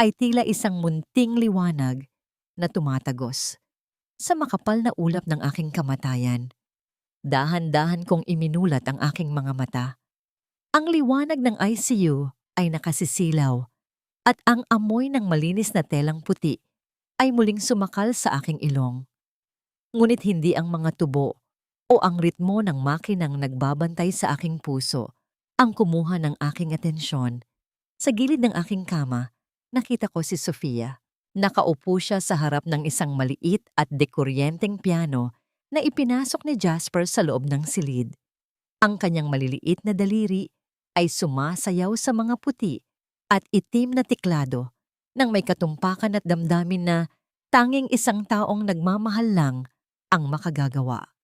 Speaker 1: ay tila isang munting liwanag na tumatagos sa makapal na ulap ng aking kamatayan. Dahan-dahan kong iminulat ang aking mga mata. Ang liwanag ng ICU ay nakasisilaw at ang amoy ng malinis na telang puti ay muling sumakal sa aking ilong. Ngunit hindi ang mga tubo o ang ritmo ng makinang nagbabantay sa aking puso ang kumuha ng aking atensyon. Sa gilid ng aking kama, nakita ko si Sofia. Nakaupo siya sa harap ng isang maliit at dekuryenteng piano na ipinasok ni Jasper sa loob ng silid. Ang kanyang maliliit na daliri ay sumasayaw sa mga puti at itim na tiklado nang may katumpakan at damdamin na tanging isang taong nagmamahal lang ang makagagawa.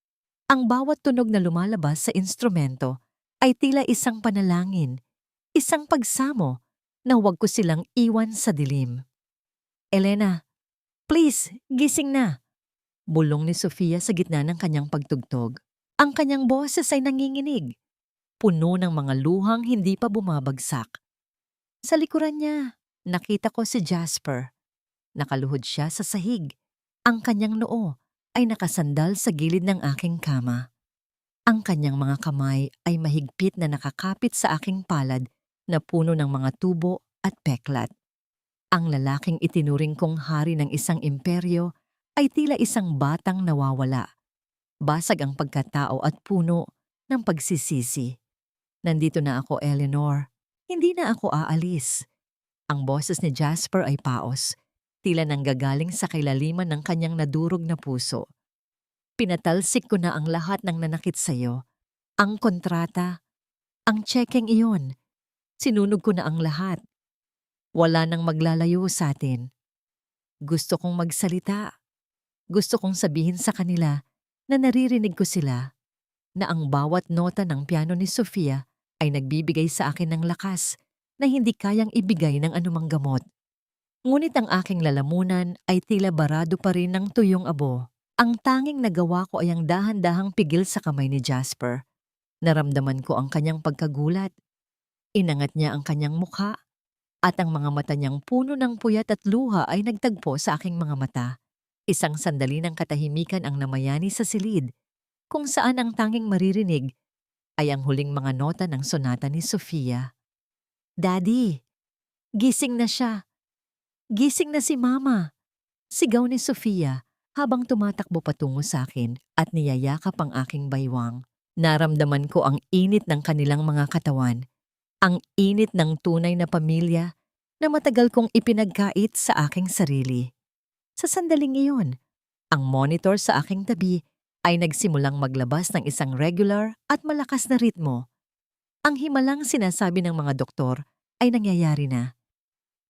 Speaker 1: Ang bawat tunog na lumalabas sa instrumento ay tila isang panalangin, isang pagsamo na huwag ko silang iwan sa dilim. Elena, please, gising na. Bulong ni Sofia sa gitna ng kanyang pagtugtog. Ang kanyang boses ay nanginginig, puno ng mga luhang hindi pa bumabagsak. Sa likuran niya, nakita ko si Jasper. Nakaluhod siya sa sahig. Ang kanyang noo ay nakasandal sa gilid ng aking kama. Ang kanyang mga kamay ay mahigpit na nakakapit sa aking palad na puno ng mga tubo at peklat. Ang lalaking itinuring kong hari ng isang imperyo ay tila isang batang nawawala. Basag ang pagkatao at puno ng pagsisisi. Nandito na ako, Eleanor. Hindi na ako aalis. Ang boses ni Jasper ay paos, tila nanggagaling sa kailaliman ng kanyang nadurog na puso. Pinatalsik ko na ang lahat ng nanakit sa'yo. Ang kontrata, ang tsekeng iyon. Sinunog ko na ang lahat. Wala nang maglalayo sa atin. Gusto kong magsalita. Gusto kong sabihin sa kanila na naririnig ko sila, na ang bawat nota ng piano ni Sofia ay nagbibigay sa akin ng lakas na hindi kayang ibigay ng anumang gamot. Ngunit ang aking lalamunan ay tila barado pa rin ng tuyong abo. Ang tanging nagawa ko ay ang dahan-dahang pigil sa kamay ni Jasper. Naramdaman ko ang kanyang pagkagulat. Inangat niya ang kanyang mukha At ang mga mata niyang puno ng puyat at luha ay nagtagpo sa aking mga mata. Isang sandali ng katahimikan ang namayani sa silid, kung saan ang tanging maririnig ay ang huling mga nota ng sonata ni Sofia. "Daddy, gising na siya! Gising na si Mama!" Sigaw ni Sofia habang tumatakbo patungo sa akin at niyayakap ang aking baywang. Naramdaman ko ang init ng kanilang mga katawan, ang init ng tunay na pamilya na matagal kong ipinagkait sa aking sarili. Sa sandaling iyon, ang monitor sa aking tabi ay nagsimulang maglabas ng isang regular at malakas na ritmo. Ang himalang sinasabi ng mga doktor ay nangyayari na.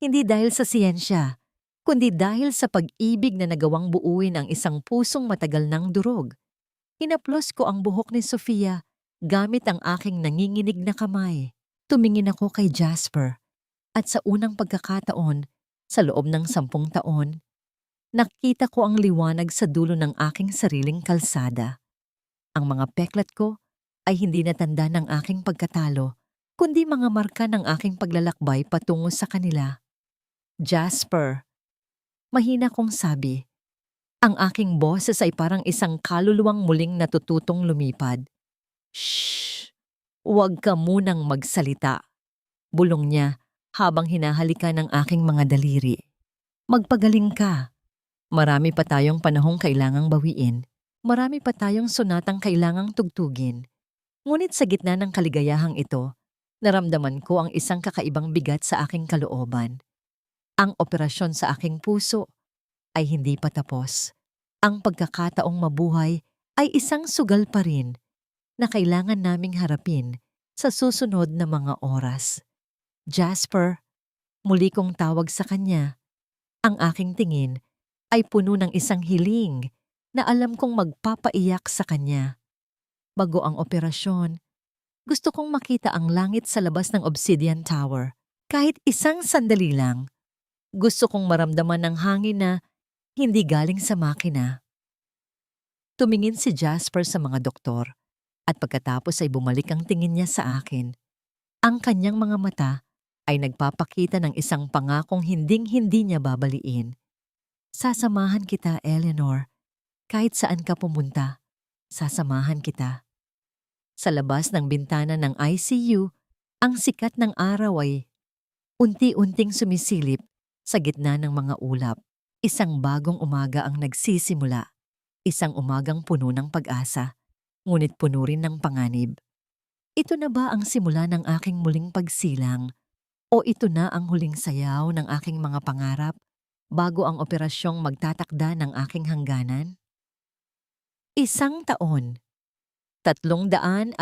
Speaker 1: Hindi dahil sa siyensya, kundi dahil sa pag-ibig na nagawang buuin ang isang pusong matagal ng durog. Hinaplos ko ang buhok ni Sofia gamit ang aking nanginginig na kamay. Tumingin ako kay Jasper at sa unang pagkakataon, sa loob ng 10 taon, nakita ko ang liwanag sa dulo ng aking sariling kalsada. Ang mga peklat ko ay hindi na tanda ng aking pagkatalo, kundi mga marka ng aking paglalakbay patungo sa kanila. "Jasper," mahina kong sabi. Ang aking boses ay parang isang kaluluwang muling natututong lumipad. "Shh! Huwag ka munang magsalita," bulong niya habang hinahalikan ng aking mga daliri. "Magpagaling ka. Marami pa tayong panahong kailangang bawiin. Marami pa tayong sonatang kailangang tugtugin." Ngunit sa gitna ng kaligayahang ito, naramdaman ko ang isang kakaibang bigat sa aking kalooban. Ang operasyon sa aking puso ay hindi pa tapos. Ang pagkakataong mabuhay ay isang sugal pa rin na kailangan naming harapin sa susunod na mga oras. "Jasper," muli kong tawag sa kanya. Ang aking tingin ay puno ng isang hiling na alam kong magpapaiyak sa kanya. Bago ang operasyon, gusto kong makita ang langit sa labas ng Obsidian Tower. Kahit isang sandali lang, gusto kong maramdaman ng hangin na hindi galing sa makina. Tumingin si Jasper sa mga doktor at pagkatapos ay bumalik ang tingin niya sa akin. Ang kanyang mga mata ay nagpapakita ng isang pangakong hinding-hindi niya babaliin. "Sasamahan kita, Eleanor. Kahit saan ka pumunta, sasamahan kita." Sa labas ng bintana ng ICU, ang sikat ng araw ay unti-unting sumisilip sa gitna ng mga ulap. Isang bagong umaga ang nagsisimula. Isang umagang puno ng pag-asa, ngunit puno rin ng panganib. Ito na ba ang simula ng aking muling pagsilang? O ito na ang huling sayaw ng aking mga pangarap bago ang operasyong magtatakda ng aking hangganan? 1 taon, 365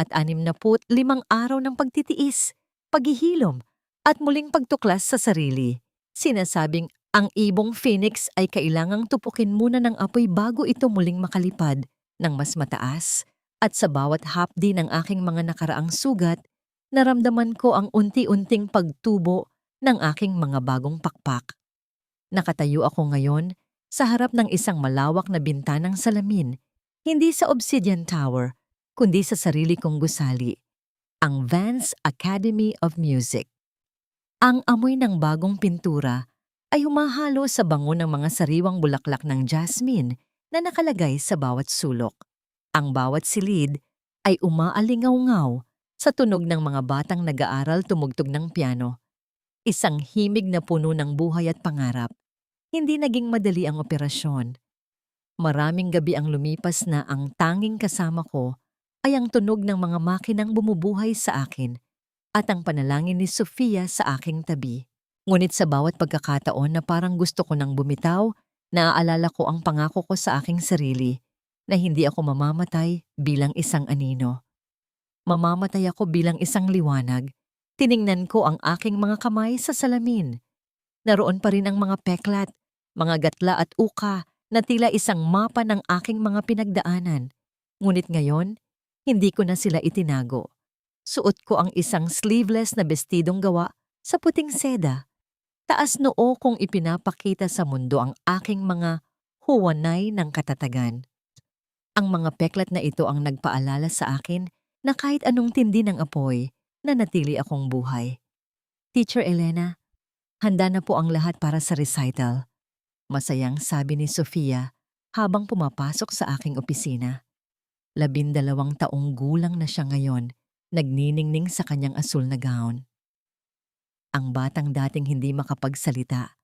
Speaker 1: araw ng pagtitiis, paghihilom, at muling pagtuklas sa sarili. Sinasabing ang ibong phoenix ay kailangang tupukin muna ng apoy bago ito muling makalipad ng mas mataas. At sa bawat hapdi ng aking mga nakaraang sugat, naramdaman ko ang unti-unting pagtubo ng aking mga bagong pakpak. Nakatayo ako ngayon sa harap ng isang malawak na bintanang salamin, hindi sa Obsidian Tower, kundi sa sarili kong gusali, ang Vance Academy of Music. Ang amoy ng bagong pintura ay humahalo sa bango ng mga sariwang bulaklak ng jasmine na nakalagay sa bawat sulok. Ang bawat silid ay umaalingaw-ngaw sa tunog ng mga batang nag-aaral tumugtog ng piano. Isang himig na puno ng buhay at pangarap. Hindi naging madali ang operasyon. Maraming gabi ang lumipas na ang tanging kasama ko ay ang tunog ng mga makinang bumubuhay sa akin at ang panalangin ni Sofia sa aking tabi. Ngunit sa bawat pagkakataon na parang gusto ko nang bumitaw, naaalala ko ang pangako ko sa aking sarili na hindi ako mamamatay bilang isang anino. Mamamatay ako bilang isang liwanag. Tiningnan ko ang aking mga kamay sa salamin. Naroon pa rin ang mga peklat, mga gatla at uka na tila isang mapa ng aking mga pinagdaanan. Ngunit ngayon, hindi ko na sila itinago. Suot ko ang isang sleeveless na bestidong gawa sa puting seda. Taas noo kong ipinapakita sa mundo ang aking mga huwanay ng katatagan. Ang mga peklat na ito ang nagpaalala sa akin na kahit anong tindi ng apoy, nanatili akong buhay. Teacher Elena, Handa na po ang lahat para sa recital. Masayang sabi ni Sofia habang pumapasok sa aking opisina. 12 taong gulang na siya ngayon, nagniningning sa kanyang asul na gown. Ang batang dating hindi makapagsalita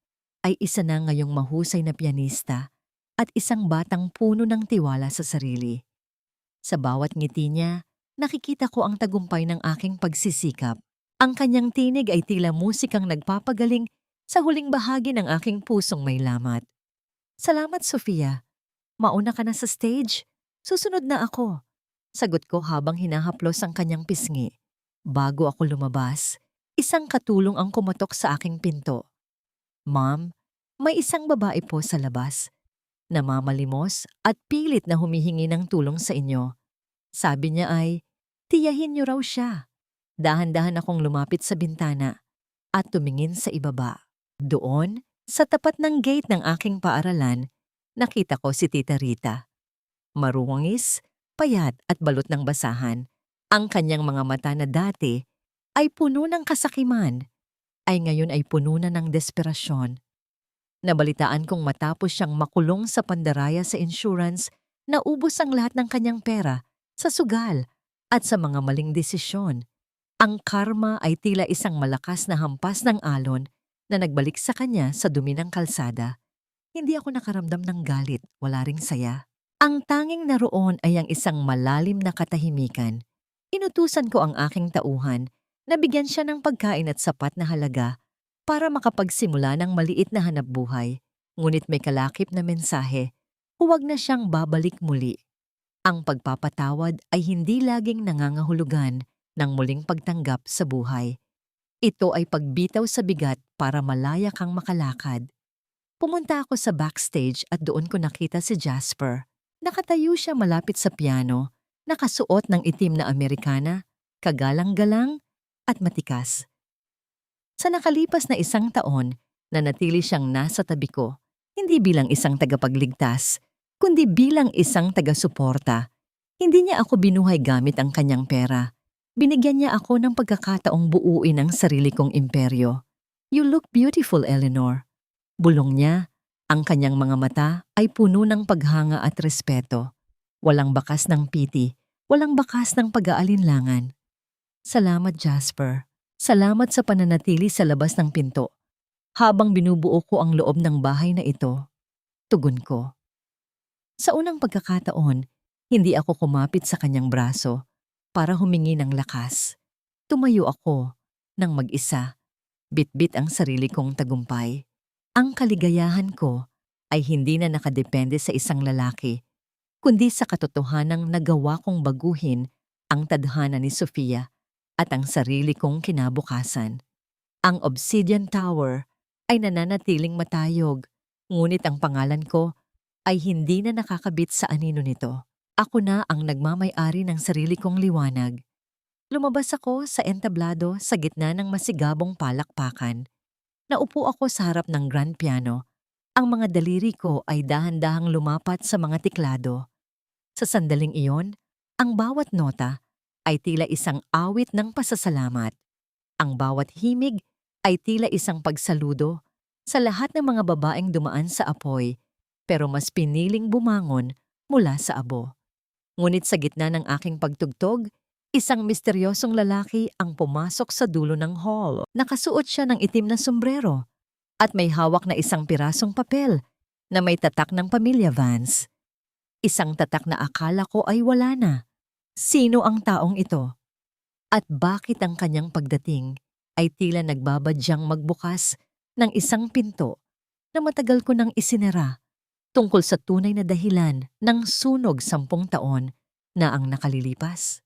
Speaker 1: ay isa na ngayong mahusay na pianista at isang batang puno ng tiwala sa sarili. Sa bawat ngiti niya, nakikita ko ang tagumpay ng aking pagsisikap. Ang kanyang tinig ay tila musikang nagpapagaling sa huling bahagi ng aking pusong may lamat. Salamat, Sofia. Mauna ka na sa stage. Susunod na ako. Sagot ko habang hinahaplos ang kanyang pisngi. Bago ako lumabas, isang katulong ang kumatok sa aking pinto. Ma'am, may isang babae po sa labas. Namamalimos at pilit na humihingi ng tulong sa inyo. Sabi niya ay, tiyahin niyo raw siya. Dahan-dahan akong lumapit sa bintana at tumingin sa ibaba. Doon, sa tapat ng gate ng aking paaralan, nakita ko si Tita Rita. Marungis, payat at balot ng basahan. Ang kanyang mga mata na dati ay puno ng kasakiman, ay ngayon ay puno na ng desperasyon. Nabalitaan kong matapos siyang makulong sa pandaraya sa insurance, naubos ang lahat ng kanyang pera sa sugal at sa mga maling desisyon. Ang karma ay tila isang malakas na hampas ng alon na nagbalik sa kanya sa dumi ng kalsada. Hindi ako nakaramdam ng galit, wala ring saya. Ang tanging naroon ay ang isang malalim na katahimikan. Inutusan ko ang aking tauhan na bigyan siya ng pagkain at sapat na halaga para makapagsimula ng maliit na hanapbuhay. Ngunit may kalakip na mensahe, huwag na siyang babalik muli. Ang pagpapatawad ay hindi laging nangangahulugan ng muling pagtanggap sa buhay. Ito ay pagbitaw sa bigat para malaya kang makalakad. Pumunta ako sa backstage at doon ko nakita si Jasper. Nakatayo siya malapit sa piano, nakasuot ng itim na Amerikana, kagalang-galang at matikas. Sa nakalipas na 1 taon, nanatili siyang nasa tabi ko, hindi bilang isang tagapagligtas, kundi bilang isang taga-suporta. Hindi niya ako binuhay gamit ang kanyang pera. Binigyan niya ako ng pagkakataong buuin ang sarili kong imperyo. You look beautiful, Eleanor. Bulong niya, ang kanyang mga mata ay puno ng paghanga at respeto. Walang bakas ng piti, walang bakas ng pag-aalinlangan. Salamat, Jasper. Salamat sa pananatili sa labas ng pinto. Habang binubuo ko ang loob ng bahay na ito, tugon ko. Sa unang pagkakataon, hindi ako kumapit sa kanyang braso para humingi ng lakas. Tumayo ako nang mag-isa, bitbit ang sarili kong tagumpay. Ang kaligayahan ko ay hindi na nakadepende sa isang lalaki, kundi sa katotohanang nagawa kong baguhin ang tadhana ni Sofia at ang sarili kong kinabukasan. Ang Obsidian Tower ay nananatiling matayog, ngunit ang pangalan ko ay hindi na nakakabit sa anino nito. Ako na ang nagmamay-ari ng sarili kong liwanag. Lumabas ako sa entablado sa gitna ng masigabong palakpakan. Naupo ako sa harap ng grand piano. Ang mga daliri ko ay dahan-dahang lumapat sa mga tiklado. Sa sandaling iyon, ang bawat nota ay tila isang awit ng pasasalamat. Ang bawat himig ay tila isang pagsaludo sa lahat ng mga babaeng dumaan sa apoy, pero mas piniling bumangon mula sa abo. Ngunit sa gitna ng aking pagtugtog, isang misteryosong lalaki ang pumasok sa dulo ng hall. Nakasuot siya ng itim na sombrero at may hawak na isang pirasong papel na may tatak ng Pamilya Vance. Isang tatak na akala ko ay wala na. Sino ang taong ito? At bakit ang kanyang pagdating ay tila nagbabadyang magbukas ng isang pinto na matagal ko nang isinara tungkol sa tunay na dahilan ng sunog 10 taon na ang nakalilipas.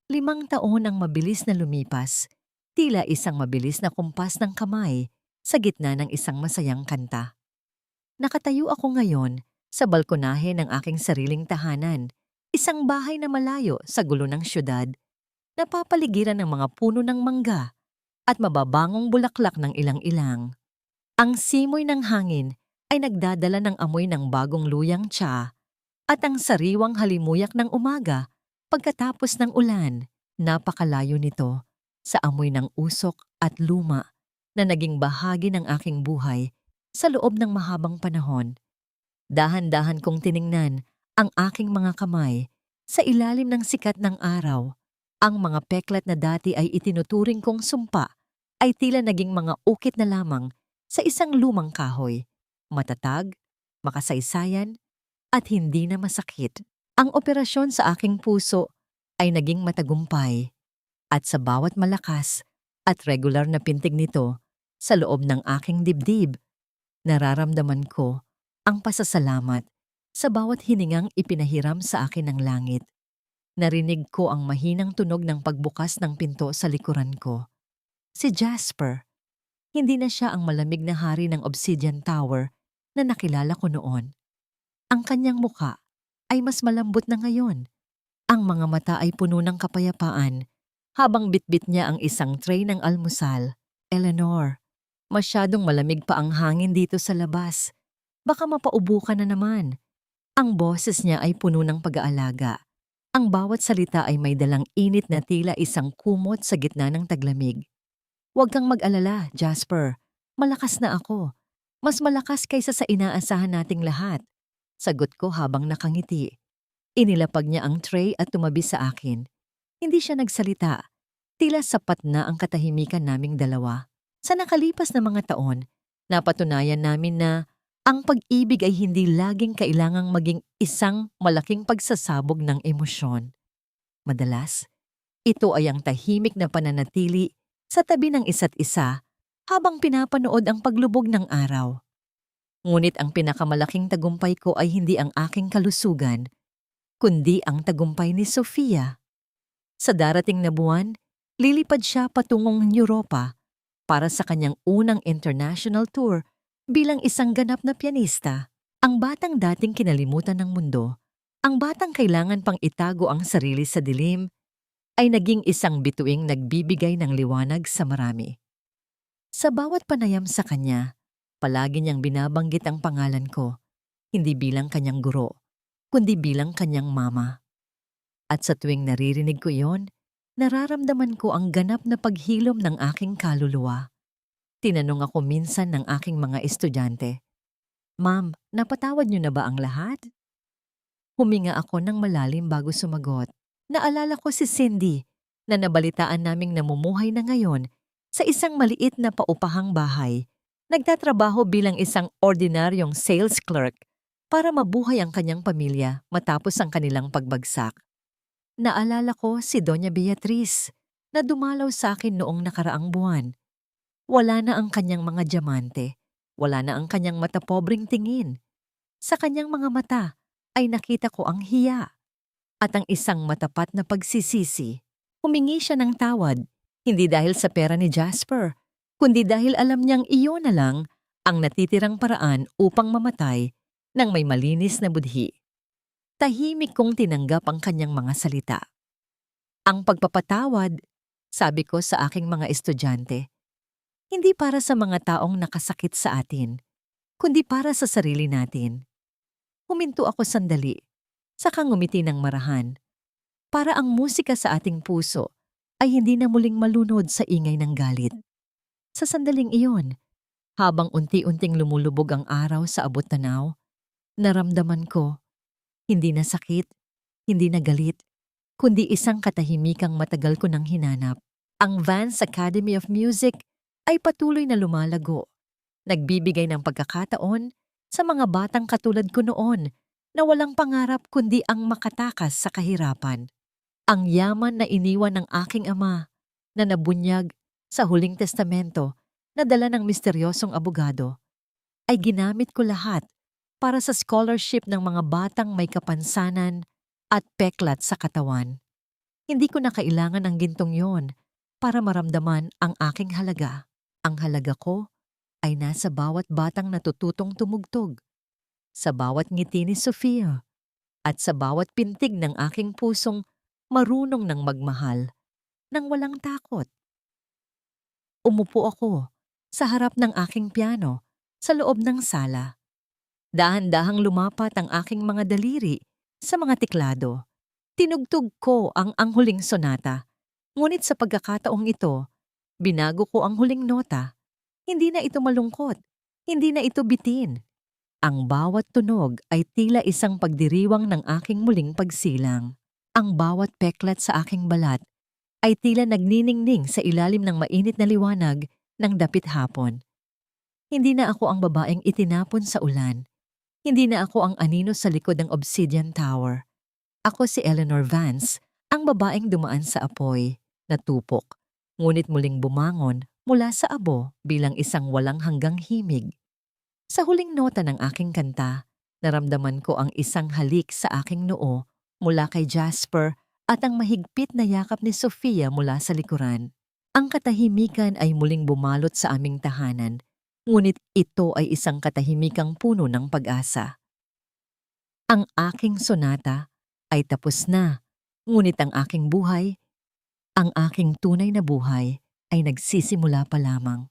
Speaker 1: 5 taon ang mabilis na lumipas, tila isang mabilis na kumpas ng kamay sa gitna ng isang masayang kanta. Nakatayo ako ngayon sa balkonahe ng aking sariling tahanan, isang bahay na malayo sa gulo ng syudad, napapaligiran ng mga puno ng mangga at mababangong bulaklak ng ilang-ilang. Ang simoy ng hangin ay nagdadala ng amoy ng bagong luyang tsa at ang sariwang halimuyak ng umaga pagkatapos ng ulan. Napakalayo nito sa amoy ng usok at luma na naging bahagi ng aking buhay sa loob ng mahabang panahon. Dahan-dahan kong tiningnan ang aking mga kamay sa ilalim ng sikat ng araw. Ang mga peklat na dati ay itinuturing kong sumpa ay tila naging mga ukit na lamang sa isang lumang kahoy. Matatag, makasaysayan, at hindi na masakit. Ang operasyon sa aking puso ay naging matagumpay at sa bawat malakas at regular na pintig nito sa loob ng aking dibdib, nararamdaman ko ang pasasalamat sa bawat hiningang ipinahiram sa akin ng langit. Narinig ko ang mahinang tunog ng pagbukas ng pinto sa likuran ko. Si Jasper. Hindi na siya ang malamig na hari ng Obsidian Tower na nakilala ko noon. Ang kanyang muka ay mas malambot na ngayon. Ang mga mata ay puno ng kapayapaan habang bitbit niya ang isang tray ng almusal. Eleanor, masyadong malamig pa ang hangin dito sa labas. Baka mapaubo ka na naman. Ang boses niya ay puno ng pag-aalaga. Ang bawat salita ay may dalang init na tila isang kumot sa gitna ng taglamig. Huwag kang mag-alala, Jasper. Malakas na ako. Mas malakas kaysa sa inaasahan nating lahat. Sagot ko habang nakangiti. Inilapag niya ang tray at tumabi sa akin. Hindi siya nagsalita. Tila sapat na ang katahimikan naming dalawa. Sa nakalipas na mga taon, napatunayan namin na ang pag-ibig ay hindi laging kailangang maging isang malaking pagsasabog ng emosyon. Madalas, ito ay ang tahimik na pananatili sa tabi ng isa't isa habang pinapanood ang paglubog ng araw. Ngunit ang pinakamalaking tagumpay ko ay hindi ang aking kalusugan, kundi ang tagumpay ni Sofia. Sa darating na buwan, lilipad siya patungong Europa para sa kanyang unang international tour bilang isang ganap na pianista. Ang batang dating kinalimutan ng mundo, ang batang kailangan pang itago ang sarili sa dilim, ay naging isang bituing nagbibigay ng liwanag sa marami. Sa bawat panayam sa kanya, palagi niyang binabanggit ang pangalan ko, hindi bilang kanyang guro, kundi bilang kanyang mama. At sa tuwing naririnig ko iyon, nararamdaman ko ang ganap na paghilom ng aking kaluluwa. Tinanong ako minsan ng aking mga estudyante, "Ma'am, napatawad niyo na ba ang lahat?" Huminga ako ng malalim bago sumagot. Naalala ko si Cindy na nabalitaan naming namumuhay na ngayon sa isang maliit na paupahang bahay. Nagtatrabaho bilang isang ordinaryong sales clerk para mabuhay ang kanyang pamilya matapos ang kanilang pagbagsak. Naalala ko si Doña Beatriz na dumalaw sa akin noong nakaraang buwan. Wala na ang kanyang mga diamante, wala na ang kanyang matapobreng tingin. Sa kanyang mga mata ay nakita ko ang hiya at ang isang matapat na pagsisisi. Humingi siya ng tawad, hindi dahil sa pera ni Jasper, kundi dahil alam niyang iyon na lang ang natitirang paraan upang mamatay ng may malinis na budhi. Tahimik kong tinanggap ang kanyang mga salita. Ang pagpapatawad, sabi ko sa aking mga estudyante, hindi para sa mga taong nakasakit sa atin, kundi para sa sarili natin. Huminto ako sandali, saka ngumiti ng marahan, para ang musika sa ating puso ay hindi na muling malunod sa ingay ng galit. Sa sandaling iyon, habang unti-unting lumulubog ang araw sa abot-tanaw, naramdaman ko, hindi na sakit, hindi na galit, kundi isang katahimikang matagal ko nang hinanap. Ang Vance Academy of Music ay patuloy na lumalago, nagbibigay ng pagkakataon sa mga batang katulad ko noon na walang pangarap kundi ang makatakas sa kahirapan. Ang yaman na iniwan ng aking ama na nabunyag sa huling testamento na dala ng misteryosong abogado ay ginamit ko lahat para sa scholarship ng mga batang may kapansanan at peklat sa katawan. Hindi ko na kailangan ang gintong yon para maramdaman ang aking halaga. Ang halaga ko ay nasa bawat batang natututong tumugtog, sa bawat ngiti ni Sofia, at sa bawat pintig ng aking pusong marunong ng magmahal nang walang takot. Umupo ako sa harap ng aking piano sa loob ng sala. Dahan-dahang lumapat ang aking mga daliri sa mga tiklado. Tinugtog ko ang huling sonata, ngunit sa pagkakataong ito, binago ko ang huling nota. Hindi na ito malungkot. Hindi na ito bitin. Ang bawat tunog ay tila isang pagdiriwang ng aking muling pagsilang. Ang bawat peklat sa aking balat ay tila nagniningning sa ilalim ng mainit na liwanag ng dapit hapon. Hindi na ako ang babaeng itinapon sa ulan. Hindi na ako ang anino sa likod ng Obsidian Tower. Ako si Eleanor Vance, ang babaeng dumaan sa apoy, natupok, ngunit muling bumangon mula sa abo bilang isang walang hanggang himig. Sa huling nota ng aking kanta, naramdaman ko ang isang halik sa aking noo mula kay Jasper at ang mahigpit na yakap ni Sofia mula sa likuran. Ang katahimikan ay muling bumalot sa aming tahanan, ngunit ito ay isang katahimikang puno ng pag-asa. Ang aking sonata ay tapos na, ngunit ang aking buhay, ang aking tunay na buhay ay nagsisimula pa lamang.